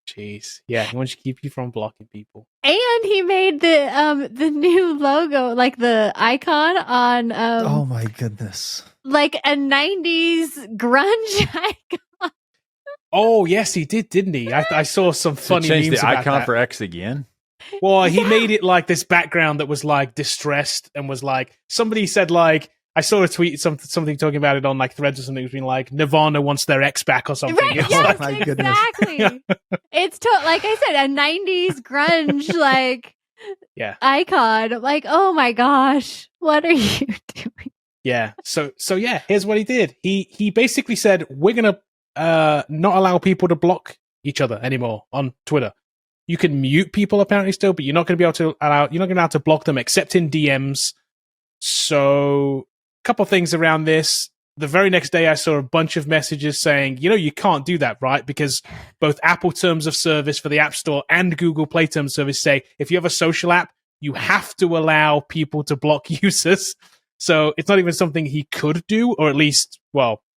Jeez. Yeah, he wants to keep you from blocking people. And he made the new logo, like the icon on oh my goodness. Like a 90s grunge icon. Oh, yes, he did, didn't he? I saw some funny memes the about icon that. for X again. Well, he made it like this background that was like distressed and was like, somebody said like, I saw a tweet, something talking about it on like Threads or something, being like Nirvana wants their X back or something. Right, It's yes, like, my goodness. exactly. It's like I said, a 90s grunge like icon. I'm like, oh my gosh, what are you doing? Yeah. So yeah, here's what he did. He basically said, we're gonna not allow people to block each other anymore on Twitter. You can mute people apparently still, but you're not gonna be able to block them except in DMs. So couple things around this. The very next day I saw a bunch of messages saying, you can't do that, right? Because both Apple terms of service for the App Store and Google Play terms of service say if you have a social app, you have to allow people to block users. So it's not even something he could do, or at least,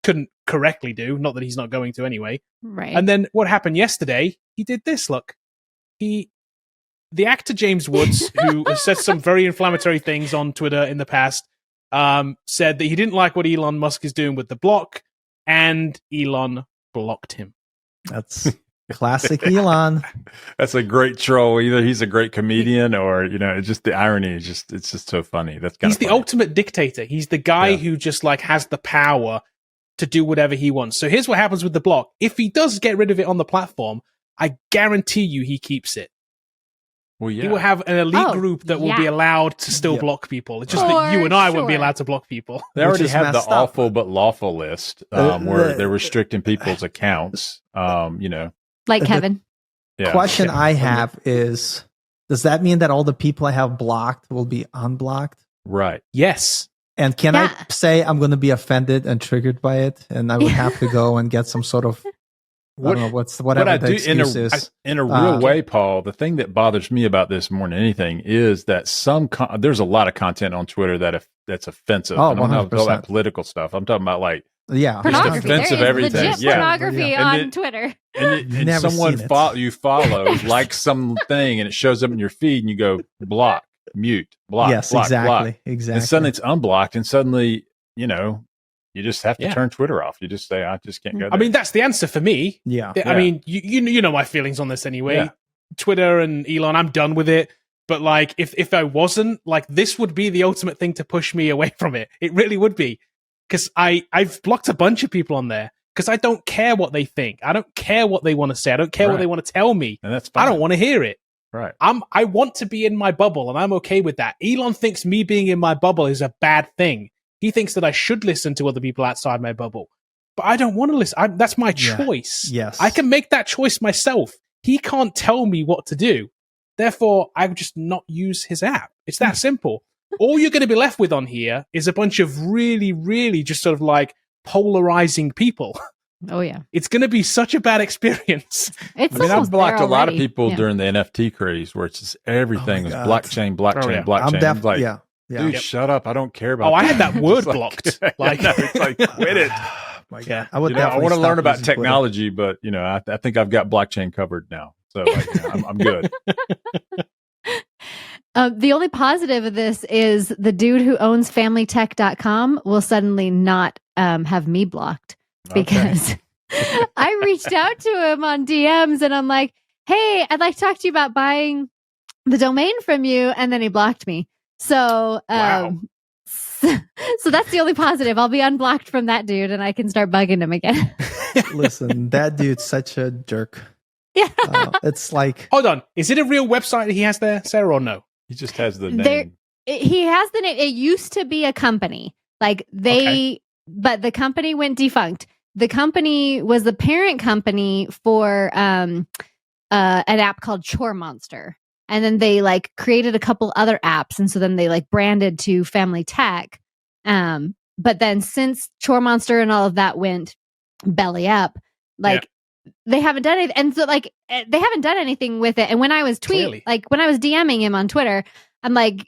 couldn't correctly do. Not that he's not going to anyway. Right. And then what happened yesterday, he did this, look. The actor James Woods, who has said some very inflammatory things on Twitter in the past, said that he didn't like what Elon Musk is doing with the block, and Elon blocked him. That's classic Elon. That's a great troll. Either he's a great comedian, or it's just the irony is it's just so funny. He's the ultimate dictator. He's the guy who just like has the power to do whatever he wants. So here's what happens with the block. If he does get rid of it on the platform, I guarantee you he keeps it. Well, yeah. He will have an elite group that will be allowed to still block people. It's just that you and I wouldn't be allowed to block people. They already have the awful but lawful list where they're restricting people's accounts. Like Kevin. Question I have is, does that mean that all the people I have blocked will be unblocked? Right. Yes. And can I say I'm going to be offended and triggered by it, and I would have to go and get some sort of whatever the excuse is. In a real way, Paul, the thing that bothers me about this more than anything is that there's a lot of content on Twitter that's offensive. Oh, I'm not 100%. talking about political stuff. I'm talking about like pornography. Offensive there is everything. legit pornography on Twitter. And someone you follow like something, and it shows up in your feed, and you go block, mute, block. Yes, block, exactly, block. exactly. And suddenly it's unblocked, and suddenly you just have to turn Twitter off. You just say, I just can't go there. I mean, that's the answer for me. Yeah. I mean, you know my feelings on this anyway. Yeah. Twitter and Elon, I'm done with it. But like, if I wasn't, like, this would be the ultimate thing to push me away from it. It really would be. Because I've blocked a bunch of people on there because I don't care what they think. I don't care what they want to say. I don't care what they want to tell me. And that's fine. I don't want to hear it. Right. I want to be in my bubble, and I'm okay with that. Elon thinks me being in my bubble is a bad thing. He thinks that I should listen to other people outside my bubble. But I don't want to listen. That's my choice. Yes. I can make that choice myself. He can't tell me what to do. Therefore, I would just not use his app. It's that simple. All you're going to be left with on here is a bunch of really, really just sort of like polarizing people. Oh, yeah. It's going to be such a bad experience. I've blocked a lot of people during the NFT craze where it's just everything was blockchain. I'm like, dude, shut up. I don't care about that. I had that word blocked. Like, it's like, quit it. My God. I want to learn about technology, but I think I've got blockchain covered now. So I'm good. The only positive of this is the dude who owns familytech.com will suddenly not have me blocked because I reached out to him on DMs and I'm like, hey, I'd like to talk to you about buying the domain from you. And then he blocked me. So, so that's the only positive. I'll be unblocked from that dude and I can start bugging him again. Listen, that dude's such a jerk. Yeah. It's like, hold on. Is it a real website that he has there, Sarah, or no? He just has the There- name. He has the name. It used to be a company. Like but the company went defunct. The company was the parent company for an app called Chore Monster. And then they like created a couple other apps. And so then they like branded to Family Tech. But then since Chore Monster and all of that went belly up, like they haven't done anything. And so like they haven't done anything with it. And when I was when I was DMing him on Twitter, I'm like,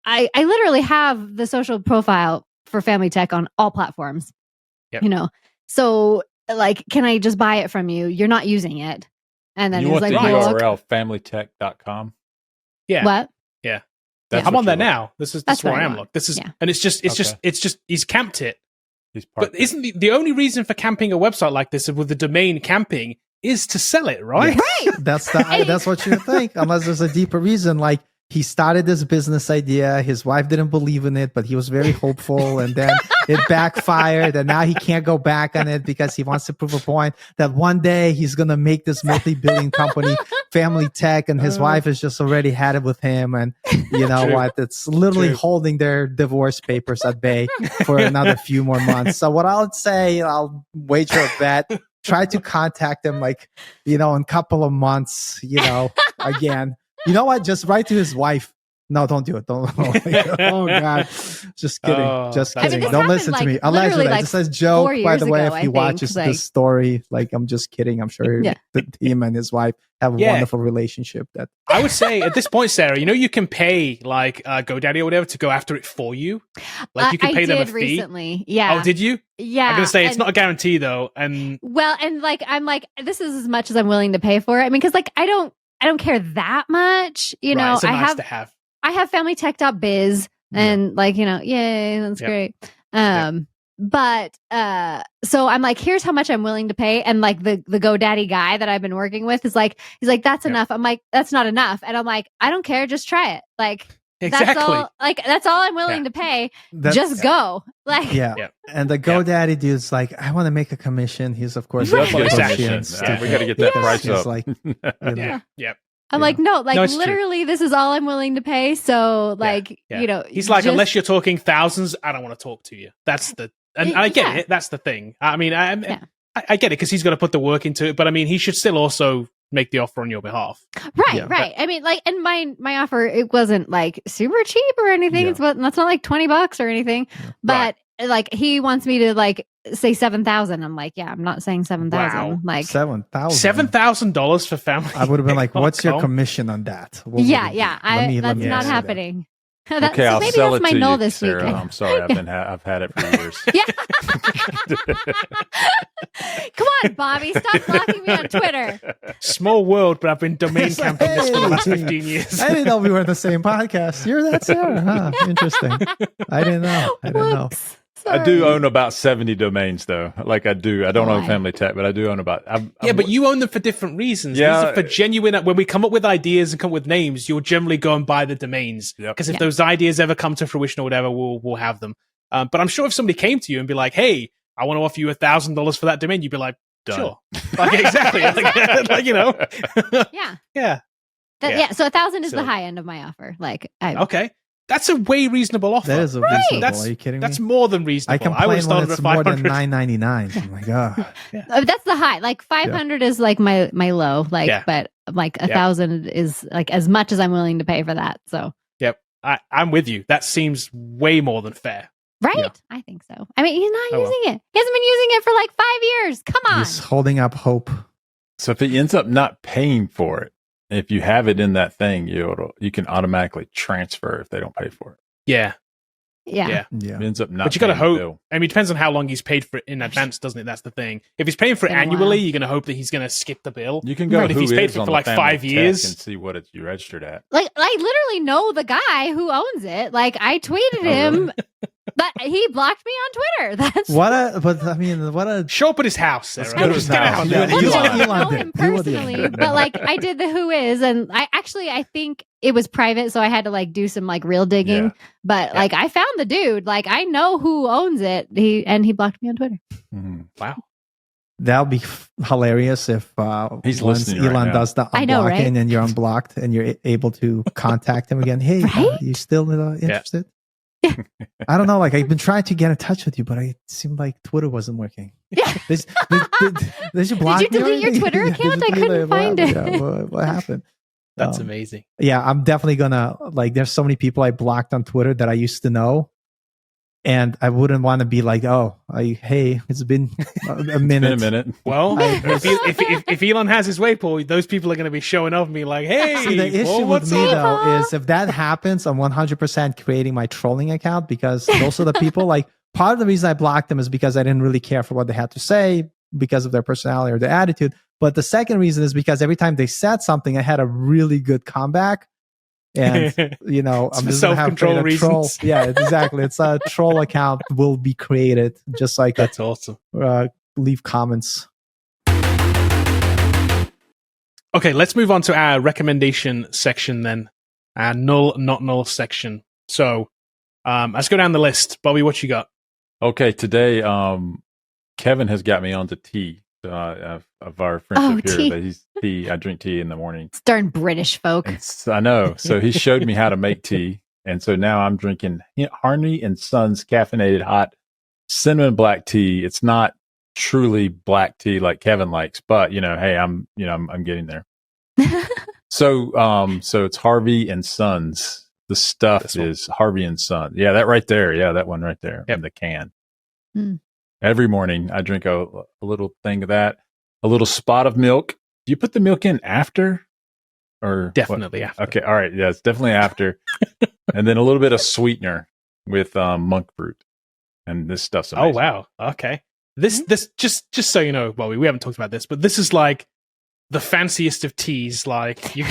I literally have the social profile for Family Tech on all platforms. Yep. You know, so like, can I just buy it from you? You're not using it. And then You he's want like, the well, URL familytech.com? Yeah. what? Yeah. That's I'm what on there you want. now. This is That's where what I I am. want. Look, this is, Yeah. and it's just, he's camped it. He's But isn't the only reason for camping a website like this with the domain camping is to sell it, right? Right. That's what you think, unless there's a deeper reason. Like, he started this business idea. His wife didn't believe in it, but he was very hopeful, and then it backfired, and now he can't go back on it because he wants to prove a point that one day he's going to make this multi-billion company, Family Tech, and his wife has just already had it with him. And you know what? It's literally holding their divorce papers at bay for another few more months. So what I'll say, I'll wager a bet, try to contact him like, in a couple of months, again. You know what? Just write to his wife. No, don't do it. Don't. Oh God. Just kidding. Just I mean, kidding. this Don't listen happened, to me. like, Allegedly, literally, like, this is a joke. 4 By the way, years if ago, he I watches think, this story, like, I'm just kidding. I'm sure him and his wife have a wonderful relationship. That I would say at this point, Sarah, you can pay like GoDaddy or whatever to go after it for you. Like you can pay them a fee. Recently. Yeah. Oh, did you? Yeah. I'm gonna say it's not a guarantee though. And well, and like I'm like, this is as much as I'm willing to pay for it. I mean, because like I don't care that much. You know, it's nice to have. I have familytech.biz and like, yay, that's great. But so I'm like, here's how much I'm willing to pay. And like the GoDaddy guy that I've been working with is like, he's like, that's enough. I'm like, that's not enough. And I'm like, I don't care, just try it. Like that's all I'm willing to pay. Just go. Like And the GoDaddy dude's like, I want to make a commission. He's of course That's what we he's got we got to get that price up. Like, I'm like, no, like No, it's literally this is all I'm willing to pay. So like, he's like, unless you're talking thousands, I don't want to talk to you. That's I get it. That's the thing. I mean, I get it because he's got to put the work into it, but I mean, he should still also make the offer on your behalf. Right. I mean, like, and my offer, it wasn't like super cheap or anything. That's not like $20 or anything, but like he wants me to like say 7,000. I'm like, I'm not saying 7,000. Wow. Like $7,000 for family. I would have been like, what's your commission on that? That's not happening. Okay, I'll maybe sell that's it my to null you, this Sarah. week. I'm sorry, I've had it for years. Come on, Bobby, stop blocking me on Twitter. Small world, but I've been domain camping this for the last 15 years. I didn't know we were in the same podcast. You're that Sarah, huh? Interesting. I didn't know. I do own about 70 domains, though. Like I don't own Family Tech, but I do own about. But you own them for different reasons. Yeah. These are for genuine. When we come up with ideas and come up with names, you'll generally go and buy the domains. Because if those ideas ever come to fruition or whatever, we'll have them. But I'm sure if somebody came to you and be like, "Hey, I want to offer you $1,000 for that domain," you'd be like, Done. "Sure." Like exactly. Yeah. So 1,000 is the high end of my offer. Like, okay. That's a way reasonable offer. That is a reasonable. Are you kidding me? That's more than reasonable. I complain would have when started it's at more 500. than $9.99. Oh my god. That's the high. Like 500 is like my low. Like, but like 1,000 is like as much as I'm willing to pay for that. So. Yep, I'm with you. That seems way more than fair. Right? Yeah. I think so. I mean, he's not using it. He hasn't been using it for like 5 years. Come on. He's holding up hope. So if he ends up not paying for it, if you have it in that thing, you can automatically transfer if they don't pay for it. Yeah. It ends up not. But you got to hope. I mean, it depends on how long he's paid for it in advance, doesn't it? That's the thing. If he's paying for it annually, you're going to hope that he's going to skip the bill. You can go. But if he's paid for it for like 5 years and see what you registered at. Like, I literally know the guy who owns it. Like, I tweeted him. But he blocked me on Twitter. That's what a show up at his house. Sarah. Let's go to his house. I know him personally, but like I did the who is, and I think it was private, so I had to like do some like real digging. But like I found the dude. Like I know who owns it. He blocked me on Twitter. Mm-hmm. Wow. That'll be hilarious if He's once listening right Elon now. does the I know, right? unblocking and you're unblocked and you're able to contact him again. Hey, Right? you still interested? I don't know. Like I've been trying to get in touch with you, but it seemed like Twitter wasn't working. Yeah. Did you block Did you me or delete your anything? Twitter Yeah, account? did I you delete couldn't it? find it. Yeah, what happened? That's amazing. Yeah, I'm definitely gonna there's so many people I blocked on Twitter that I used to know. And I wouldn't want to be like, hey, it's been a minute. It's been a minute. Well, if Elon has his way, Paul, those people are going to be showing up and be like, hey, See, the Paul, issue what's with me up? though is if that happens, I'm 100% creating my trolling account because those are the people. Like part of the reason I blocked them is because I didn't really care for what they had to say because of their personality or their attitude. But the second reason is because every time they said something, I had a really good comeback. And I'm just gonna have self-control a troll. reasons. Yeah, exactly. It's a troll account will be created just like That's awesome. leave comments. Okay, let's move on to our recommendation section then. Our null, not null section. So let's go down the list. Bobby, what you got? Okay, today Kevin has got me onto tea. Of our friendship here, tea. that he's tea. I drink tea in the morning. It's darn British folk. I know. So he showed me how to make tea, and so now I'm drinking Harney and Sons caffeinated hot cinnamon black tea. It's not truly black tea like Kevin likes, but hey, I'm getting there. So it's Harvey and Sons. The stuff is Harvey and Sons. Yeah, that right there. Yeah, that one right there in the can. Mm. Every morning I drink a little thing of that, a little spot of milk. Do you put the milk in after? Or Definitely what? after. Okay, all right. Yeah, it's definitely after. And then a little bit of sweetener with monk fruit. And this stuff's amazing. Oh, wow. Okay. This just so you know, Bobby, we haven't talked about this, but this is like the fanciest of teas. Like you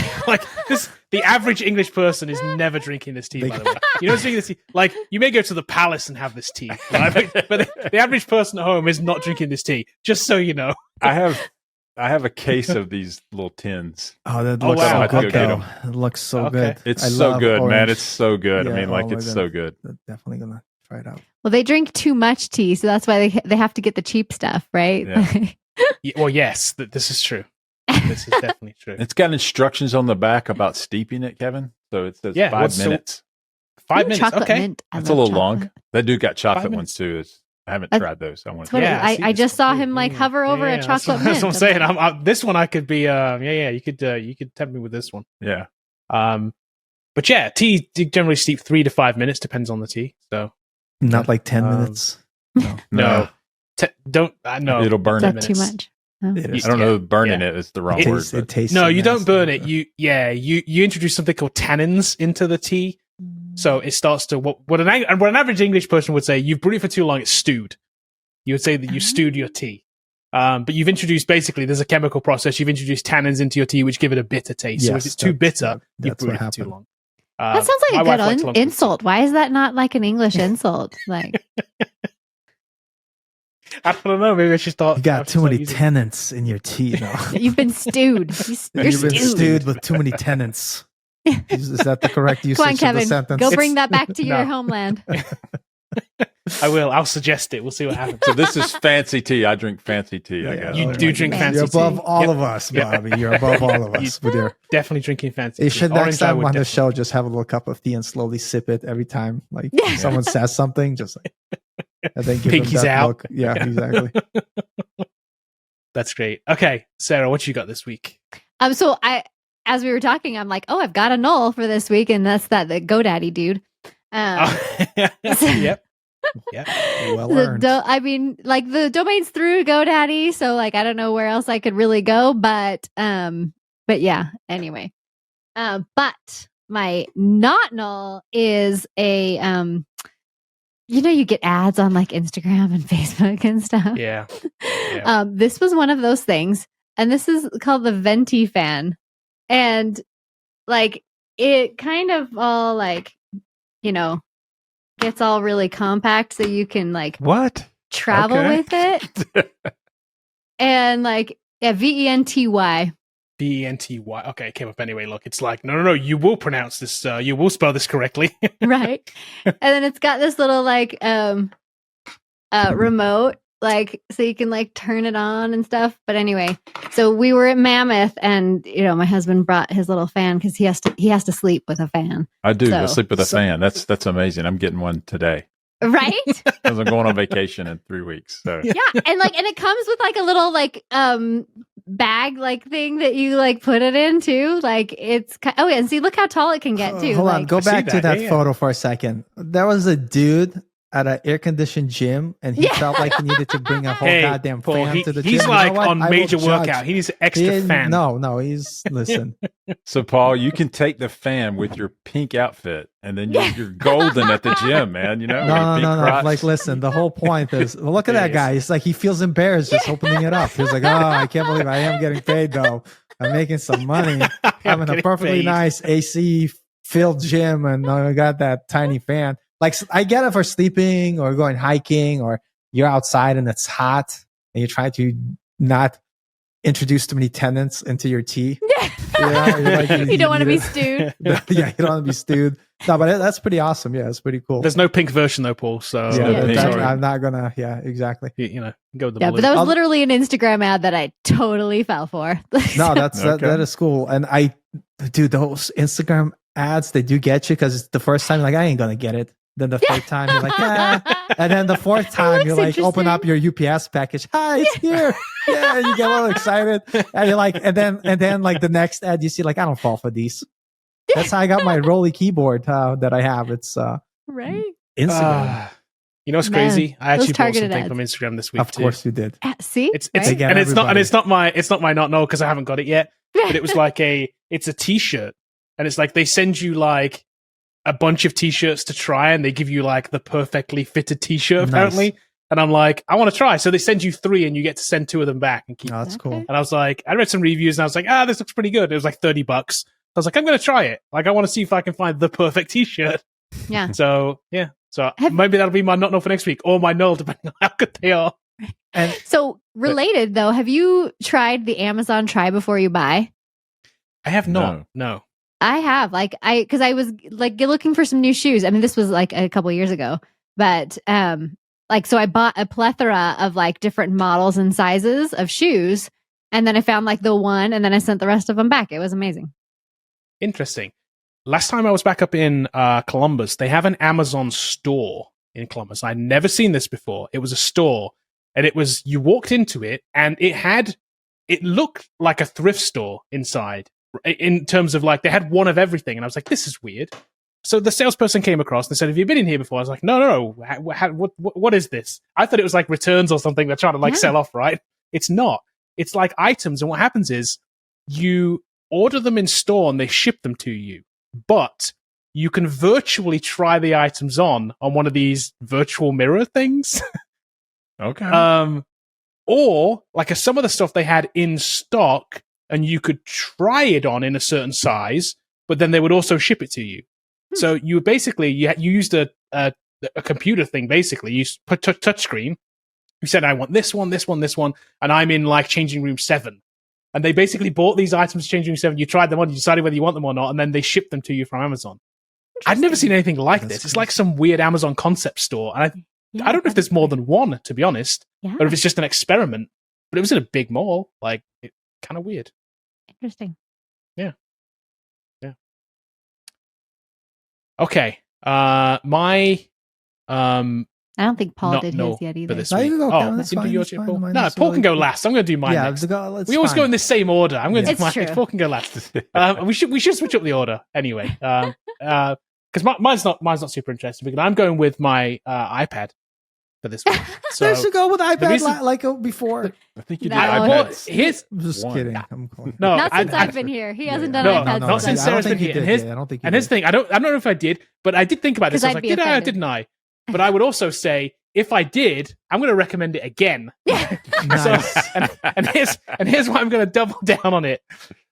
this the average English person is never drinking this tea, by the way. You don't drink this tea. Like you may go to the palace and have this tea. Right? But the average person at home is not drinking this tea, just so you know. I have a case of these little tins. Oh, that looks wow. so good. Okay. Though. It looks so Okay. good. It's I so love good, man. orange. It's so good. Yeah, I mean, like we're it's gonna- so good. Definitely gonna try it out. Well, they drink too much tea, so that's why they have to get the cheap stuff, right? Yeah. Well, yes, this is true. This is definitely true. It's got instructions on the back about steeping it, Kevin. So it says 5 minutes. 5 minutes. Chocolate Okay. mint. I That's a love little long. chocolate. That dude got chocolate 5 ones minutes. too. I haven't That's- tried those. I want That's to. what Yeah, I just saw him like hover over a chocolate mint. That's what I'm saying. like, This one I could be. You could tempt me with this one. Yeah. But yeah, tea generally steep 3 to 5 minutes, depends on the tea. So Not like 10 minutes. no, don't. No, It'll burn is it. that too much? Oh. It is. I don't know. Burning it is the wrong It word. It But tastes. no, so you don't nasty. burn it. You introduce something called tannins into the tea, so it starts to what an average English person would say. You've brewed it for too long. It's stewed. You would say that you stewed your tea. But you've introduced basically there's a chemical process. You've introduced tannins into your tea, which give it a bitter taste. So if Yes, it's too bitter, you've that's brewed what it for too happened. long. That sounds my like wife a likes good long insult. Why is that not like an English insult? Like, I don't know. Maybe I should start. You got too many using- tenants in your tea now. you've been stewed. You're You've been stewed. stewed with too many tenants. Is that the correct usage Come on, of the Kevin. sentence? Go bring that back to No. your homeland. I will. I'll suggest it. We'll see what happens. so this is fancy tea. I drink fancy tea. I Yeah. guess. You Oh do my drink God. fancy You're above tea. all Yep. of us, Yep. Bobby. You're above all of us with your. Definitely drinking fancy You tea. should Orange, next I time would on the definitely- show just have a little cup of tea and slowly sip it every time. Like someone says something, just like and then give them Pinkies that out. look. Yeah, exactly. That's great. Okay, Sarah, what you got this week? So as we were talking, I'm like, oh, I've got a null for this week, and that's the GoDaddy dude. Yep. Yep. Well earned. I mean, like the domain's through GoDaddy, so like I don't know where else I could really go, but yeah. Anyway, but my not null is a you get ads on like Instagram and Facebook and stuff. Yeah. Yeah. This was one of those things, and this is called the Venti fan, and like it kind of all like gets all really compact, so you can like What? travel Okay. with it, and like VENTY. BENTY. Okay, it came up anyway. Look, it's like, no. You will pronounce this. You will spell this correctly. Right, and then it's got this little like remote like so you can like turn it on and stuff. But anyway, so we were at Mammoth, and my husband brought his little fan because he has to sleep with a fan. I do. I So- sleep with a fan. That's amazing. I'm getting one today Right? because I'm going on vacation in 3 weeks. So Yeah, and it comes with like a little like bag like thing that you like put it in too. Like it's oh yeah, and see look how tall it can get too. Hold on, Like, go I see back to that. that Yeah, yeah. photo for a second. There was a dude at an air-conditioned gym, and he Yeah. felt like he needed to bring a whole Hey, goddamn Paul, fan to the gym. he's You know like what? on I will major judge. workout. He needs an extra fan. No, he's listen. So, Paul, you can take the fan with your pink outfit, and then you're golden at the gym, man. You know, with your No, pink no. crotch. Like, listen, the whole point is look at that guy. It's like he feels embarrassed just opening it up. He's like, oh, I can't believe I am getting paid though. I'm making some money. I'm in a getting perfectly paid. nice AC filled gym, and I got that tiny fan. Like, I get it for sleeping or going hiking, or you're outside and it's hot, and you're trying to not introduce too many tenants into your tea. You're like, you don't want to be need stewed. it. Yeah, you don't want to be stewed. No, but that's pretty awesome. Yeah, it's pretty cool. There's no pink version though, Paul. So Yeah, no pink. that- I'm not gonna. Yeah, exactly. go with the Yeah, blue. but that was I'll- literally an Instagram ad that I totally fell for. No, that's Okay. that is cool. And dude, those Instagram ads, they do get you because it's the first time, like, I ain't gonna get it. Then the third time, you're like, yeah. And then the fourth time, you looks like open up your UPS package. Hi, it's here. Yeah, and you get all excited. And you're like, and then like the next ad, you see, like, I don't fall for these. That's how I got my Rolly keyboard that I have. It's Right? Instagram. You know what's Man, crazy? I those actually bought targeted something ads. from Instagram this week. Of course you did. See? It's Right? Again, and it's not everybody. my not know because I haven't got it yet. But it was like it's a T-shirt, and it's like they send you like a bunch of T-shirts to try, and they give you like the perfectly fitted T-shirt Nice. apparently. And I'm like, I want to try. So they send you 3, and you get to send 2 of them back and keep. Oh, that's cool. Okay. And I was like, I read some reviews, and I was like, this looks pretty good. It was like $30. I was like, I'm going to try it. Like, I want to see if I can find the perfect T-shirt. Yeah. So yeah, so Have- maybe that'll be my not know for next week, or my null, depending on how good they are. And So related though, have you tried the Amazon try before you buy? I have not. No. I have, because I was like looking for some new shoes. I mean, this was like a couple years ago, but so I bought a plethora of like different models and sizes of shoes, and then I found like the one, and then I sent the rest of them back. It was amazing. Interesting. Last time I was back up in Columbus, they have an Amazon store in Columbus. I'd never seen this before. It was a store, and you walked into it, and it looked like a thrift store inside, in terms of like they had one of everything, and I was like, this is weird. So the salesperson came across and they said, have you been in here before? I was like, no. What is this? I thought it was like returns or something they're trying to like Yeah. sell off, right? It's not. It's like items, and what happens is you order them in store and they ship them to you, but you can virtually try the items on one of these virtual mirror things. Okay. Or like some of the stuff they had in stock, and you could try it on in a certain size, but then they would also ship it to you. So you basically you used a computer thing. Basically, you put touch screen. You said, I want this one, and I'm in like changing room 7. And they basically bought these items, changing room 7. You tried them on, you decided whether you want them or not, and then they shipped them to you from Amazon. I've never seen anything like That's this. It's like some weird Amazon concept store, and Yeah, I don't know if there's more than one, to be honest, Yeah, or if it's just an experiment. But it was in a big mall. Like, it kind of weird. interesting. Okay. My I don't think Paul Not did no his yet either. for this No, you week. can go, Oh, Kevin. you That's can do fine, yours, that's yeah, fine. Paul. Mine No, is Paul really can go good. last. I'm going to do mine Yeah, next. let's We always fine. go in the same order. I'm going to It's do mine true. next. Paul can go last. We should switch up the order anyway. Because mine's not super interesting. Because I'm going with my iPad for this week. So Let's go with iPad reason- like before. I think you did No. well, iPads. here's I'm just One. kidding. I'm cool. no. Not since I- I've been here. He hasn't Yeah. done No, iPads not since I Sarah's don't think been he here. did. And here's- Yeah, I don't think he And here's did. the thing, I don't know if I did, but I did think about this. I was 'Cause like, I'd be did I or offended. didn't I? But I would also say, if I did, I'm going to recommend it again. Nice. So, and here's why I'm going to double down on it.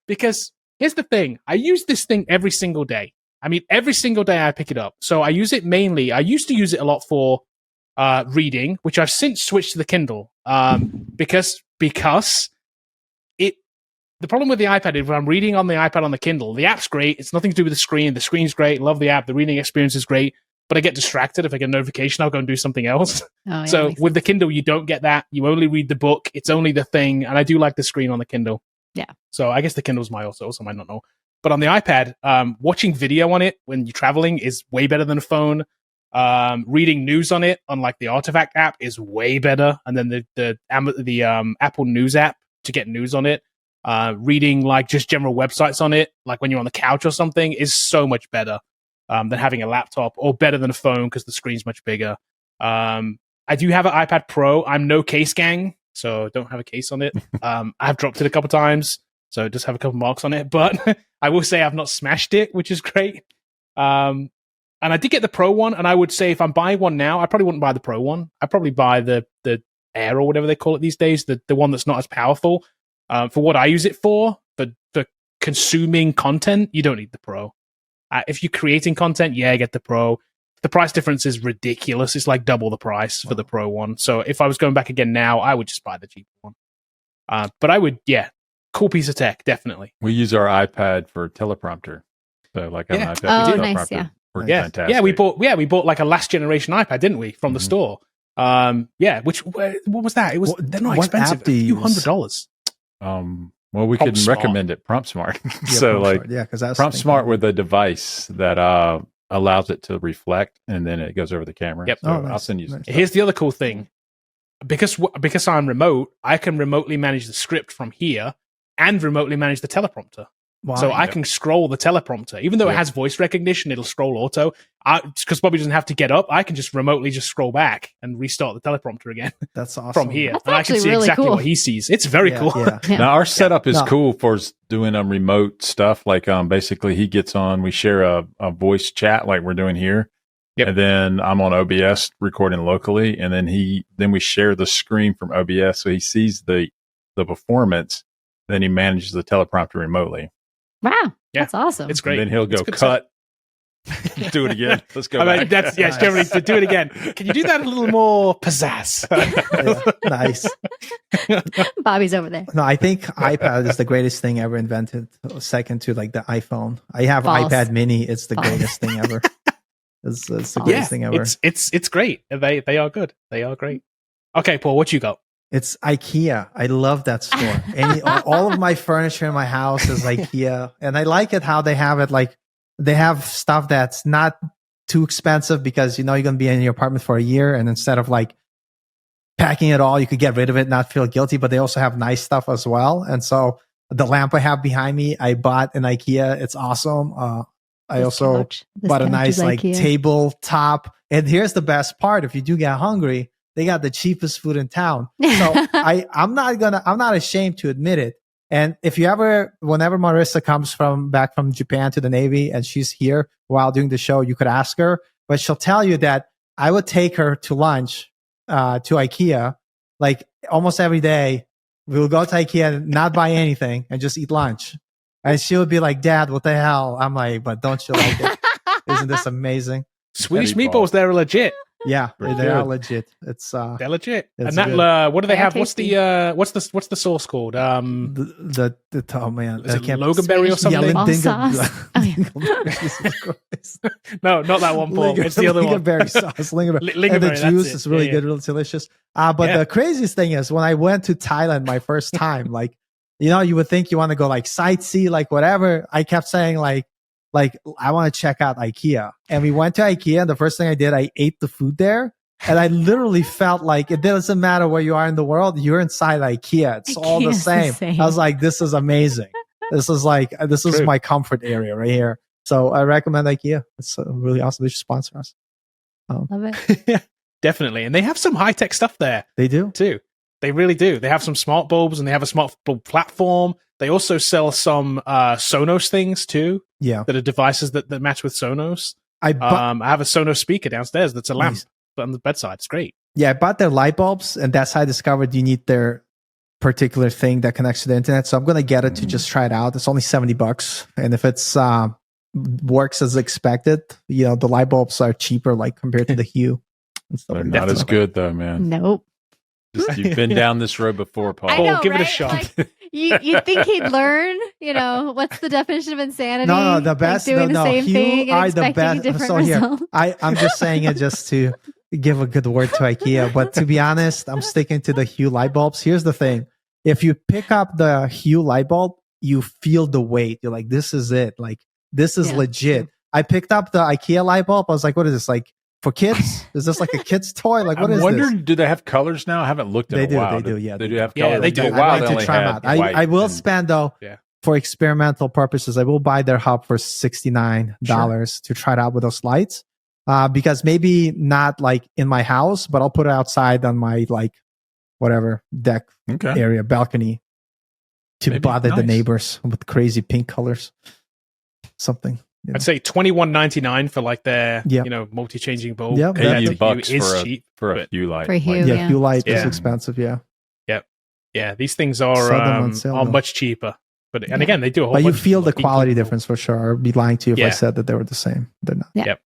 Because here's the thing. I use this thing every single day. I mean, every single day I pick it up. So I use it mainly. I used to use it a lot for reading, which I've since switched to the Kindle. Because it. The problem with the iPad is when I'm reading on the iPad on the Kindle, the app's great. It's nothing to do with the screen. The screen's great. Love the app. The reading experience is great. but I get distracted. If I get a notification, I'll go and do something else. Oh, So with the Kindle, you don't get that. You only read the book. It's only the thing. And I do like the screen on the Kindle. Yeah. So I guess the Kindle's also might not know. But on the iPad, watching video on it when you're traveling is way better than a phone. Reading news on it, on like the Artifact app, is way better. And then the Apple News app to get news on it. Reading like just general websites on it, like when you're on the couch or something, is so much better than having a laptop, or better than a phone because the screen's much bigger. I do have an iPad Pro. I'm no case gang, so don't have a case on it. I've dropped it a couple times, so just have a couple marks on it. But I will say I've not smashed it, which is great. And I did get the Pro one, and I would say if I'm buying one now, I probably wouldn't buy the Pro one. I'd probably buy the Air or whatever they call it these days, the one that's not as powerful. For what I use it for consuming content, you don't need the Pro. If you're creating content, get the Pro. The price difference is ridiculous. It's like double the price for the Pro one. So if I was going back again now, I would just buy the cheaper one. But I would, cool piece of tech, definitely. We use our iPad for teleprompter. So like an iPad Oh, for nice, teleprompter. Works Yeah, fantastic. yeah. We bought like a last generation iPad, didn't we, from the store? Which what was that? It was they're not what expensive. app do you a few use? $100. Well, we Prompt could Smart. recommend it. Prompt Smart. Yeah, So Prompt like Smart. Yeah, because Prompt Smart with a device that allows it to reflect, and then it goes over the camera. Yep. So Oh, nice. I'll send you some Nice. stuff. Here's the other cool thing. Because I'm remote, I can remotely manage the script from here and remotely manage the teleprompter. Wow. So I can scroll the teleprompter. Even though it Yeah. has voice recognition, it'll scroll auto. Because Bobby doesn't have to get up, I can just remotely just scroll back and restart the teleprompter again That's awesome. from here. That's And I can actually see really exactly cool. what he sees. It's very Yeah, cool. Yeah. Yeah. Now our setup is No. cool for doing remote stuff. Like basically he gets on, we share a voice chat like we're doing here. Yep. And then I'm on OBS recording locally, and then we share the screen from OBS, so he sees the performance. Then he manages the teleprompter remotely. Wow. Yeah. That's awesome. It's great. And then he'll go It's good cut. Do it again. Let's go. I mean, back. that's it's generally to do it again. Can you do that a little more pizzazz? Yeah, nice. Bobby's over there. No, I think iPad is the greatest thing ever invented. Second to like the iPhone. I have False. iPad Mini. It's the False. greatest thing ever. It's the Yeah, greatest thing ever. It's great. They are good. They are great. Okay, Paul, what you got? It's IKEA. I love that store. All of my furniture in my house is IKEA, and I like it how they have it. Like they have stuff that's not too expensive because you know you're gonna be in your apartment for a year, and instead of like packing it all, you could get rid of it, not feel guilty. But they also have nice stuff as well. And so the lamp I have behind me, I bought in IKEA. It's awesome. I also bought a nice like tabletop. And here's the best part: if you do get hungry, they got the cheapest food in town. So I'm not ashamed to admit it. And if you whenever Marissa comes back from Japan to the Navy and she's here while doing the show, you could ask her, but she'll tell you that I would take her to lunch to IKEA, like almost every day. We will go to IKEA and not buy anything and just eat lunch. And she would be like, "Dad, what the hell?" I'm like, "But don't you like it? Isn't this amazing?" Swedish Meatballs. meatballs, they're legit. Yeah, Pretty they are good. legit. It's They're legit. It's And that good. what do they They are have? What's tasty. the sauce called? the oh man, Is I it can't. Loganberry or Swedish something? meatball sauce. Oh, yeah. Jesus Christ. No, not that one, Paul. It's the other one. Lingonberry sauce. Lingonberry. And the Lingonberry, that's juice it. is really Yeah, good, really delicious. But Yeah. the craziest thing is when I went to Thailand my first time, like, you know, you would think you want to go like sightsee, like whatever. I kept saying like I want to check out IKEA. And we went to IKEA, and the first thing I did, I ate the food there. And I literally felt like it doesn't matter where you are in the world, you're inside IKEA. It's all the IKEA's same. the same. I was like, this is amazing. This is True. my comfort area right here. So I recommend IKEA. It's really awesome. They should sponsor us. Love it. Definitely. And they have some high tech stuff there They do. too. They really do. They have some smart bulbs and they have a smart bulb platform. They also sell some Sonos things too, Yeah. that are devices that match with Sonos. I bought, I have a Sonos speaker downstairs that's a lamp Nice. on the bedside. It's great. I bought their light bulbs, and that's how I discovered you need their particular thing that connects to the internet. So I'm going to get it to just try it out. It's only $70. And if it's works as expected, you know, the light bulbs are cheaper, like compared to the Hue and stuff They're like not that. as good though, man. Nope. You've been down this road before, Paul. I know, give it a right? shot. Like, you think he'd learn, what's the definition of insanity? No, the best. Like doing the same thing Hue are and the expecting a best. different So here, result. I'm just saying it just to give a good word to IKEA. But to be honest, I'm sticking to the Hue light bulbs. Here's the thing: if you pick up the Hue light bulb, you feel the weight. You're like, this is it. Like this is legit. I picked up the IKEA light bulb. I was like, what is this? Like for kids? Is this like a kid's toy? Like what I'm is wondering, this? do they have colors now? I haven't looked in a while. They do. Yeah, They do have Yeah, colors. they do. For a while, I they like only to try them had out. white I will and- spend though. Yeah. For experimental purposes, I will buy their hub for $69 to try it out with those lights. Because maybe not like in my house, but I'll put it outside on my like whatever deck Okay. area, balcony to Maybe. bother the Nice. neighbors with crazy pink colors. Something. Yeah. I'd say $21.99 for like their Yep. multi-changing bulb. Yep. Compared to $80 Hue is for a cheap, for a but Hue light. For Hue, Like, Yeah, Hue light is Yeah. expensive. Yeah. yeah, these things are Sell them on sale, though. much cheaper. But and again, they do a whole But you bunch feel of the heat quality control. difference for sure. I'd be lying to you if I Yeah. said that they were the same. They're not.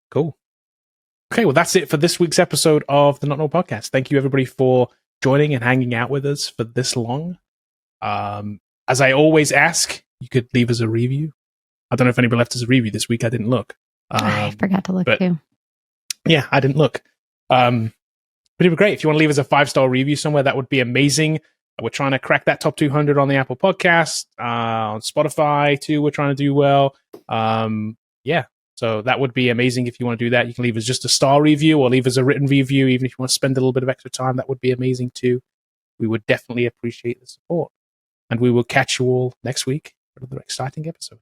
Cool. Okay, well, that's it for this week's episode of the Not Null Podcast. Thank you, everybody, for joining and hanging out with us for this long. As I always ask, you could leave us a review. I don't know if anybody left us a review this week. I didn't look. I forgot to look but- too. Yeah, I didn't look. But it'd be great. If you want to leave us a 5-star review somewhere, that would be amazing. We're trying to crack that top 200 on the Apple Podcast. On Spotify, too, we're trying to do well. Yeah. So that would be amazing if you want to do that. You can leave us just a star review or leave us a written review. Even if you want to spend a little bit of extra time, that would be amazing too. We would definitely appreciate the support. And we will catch you all next week for another exciting episode.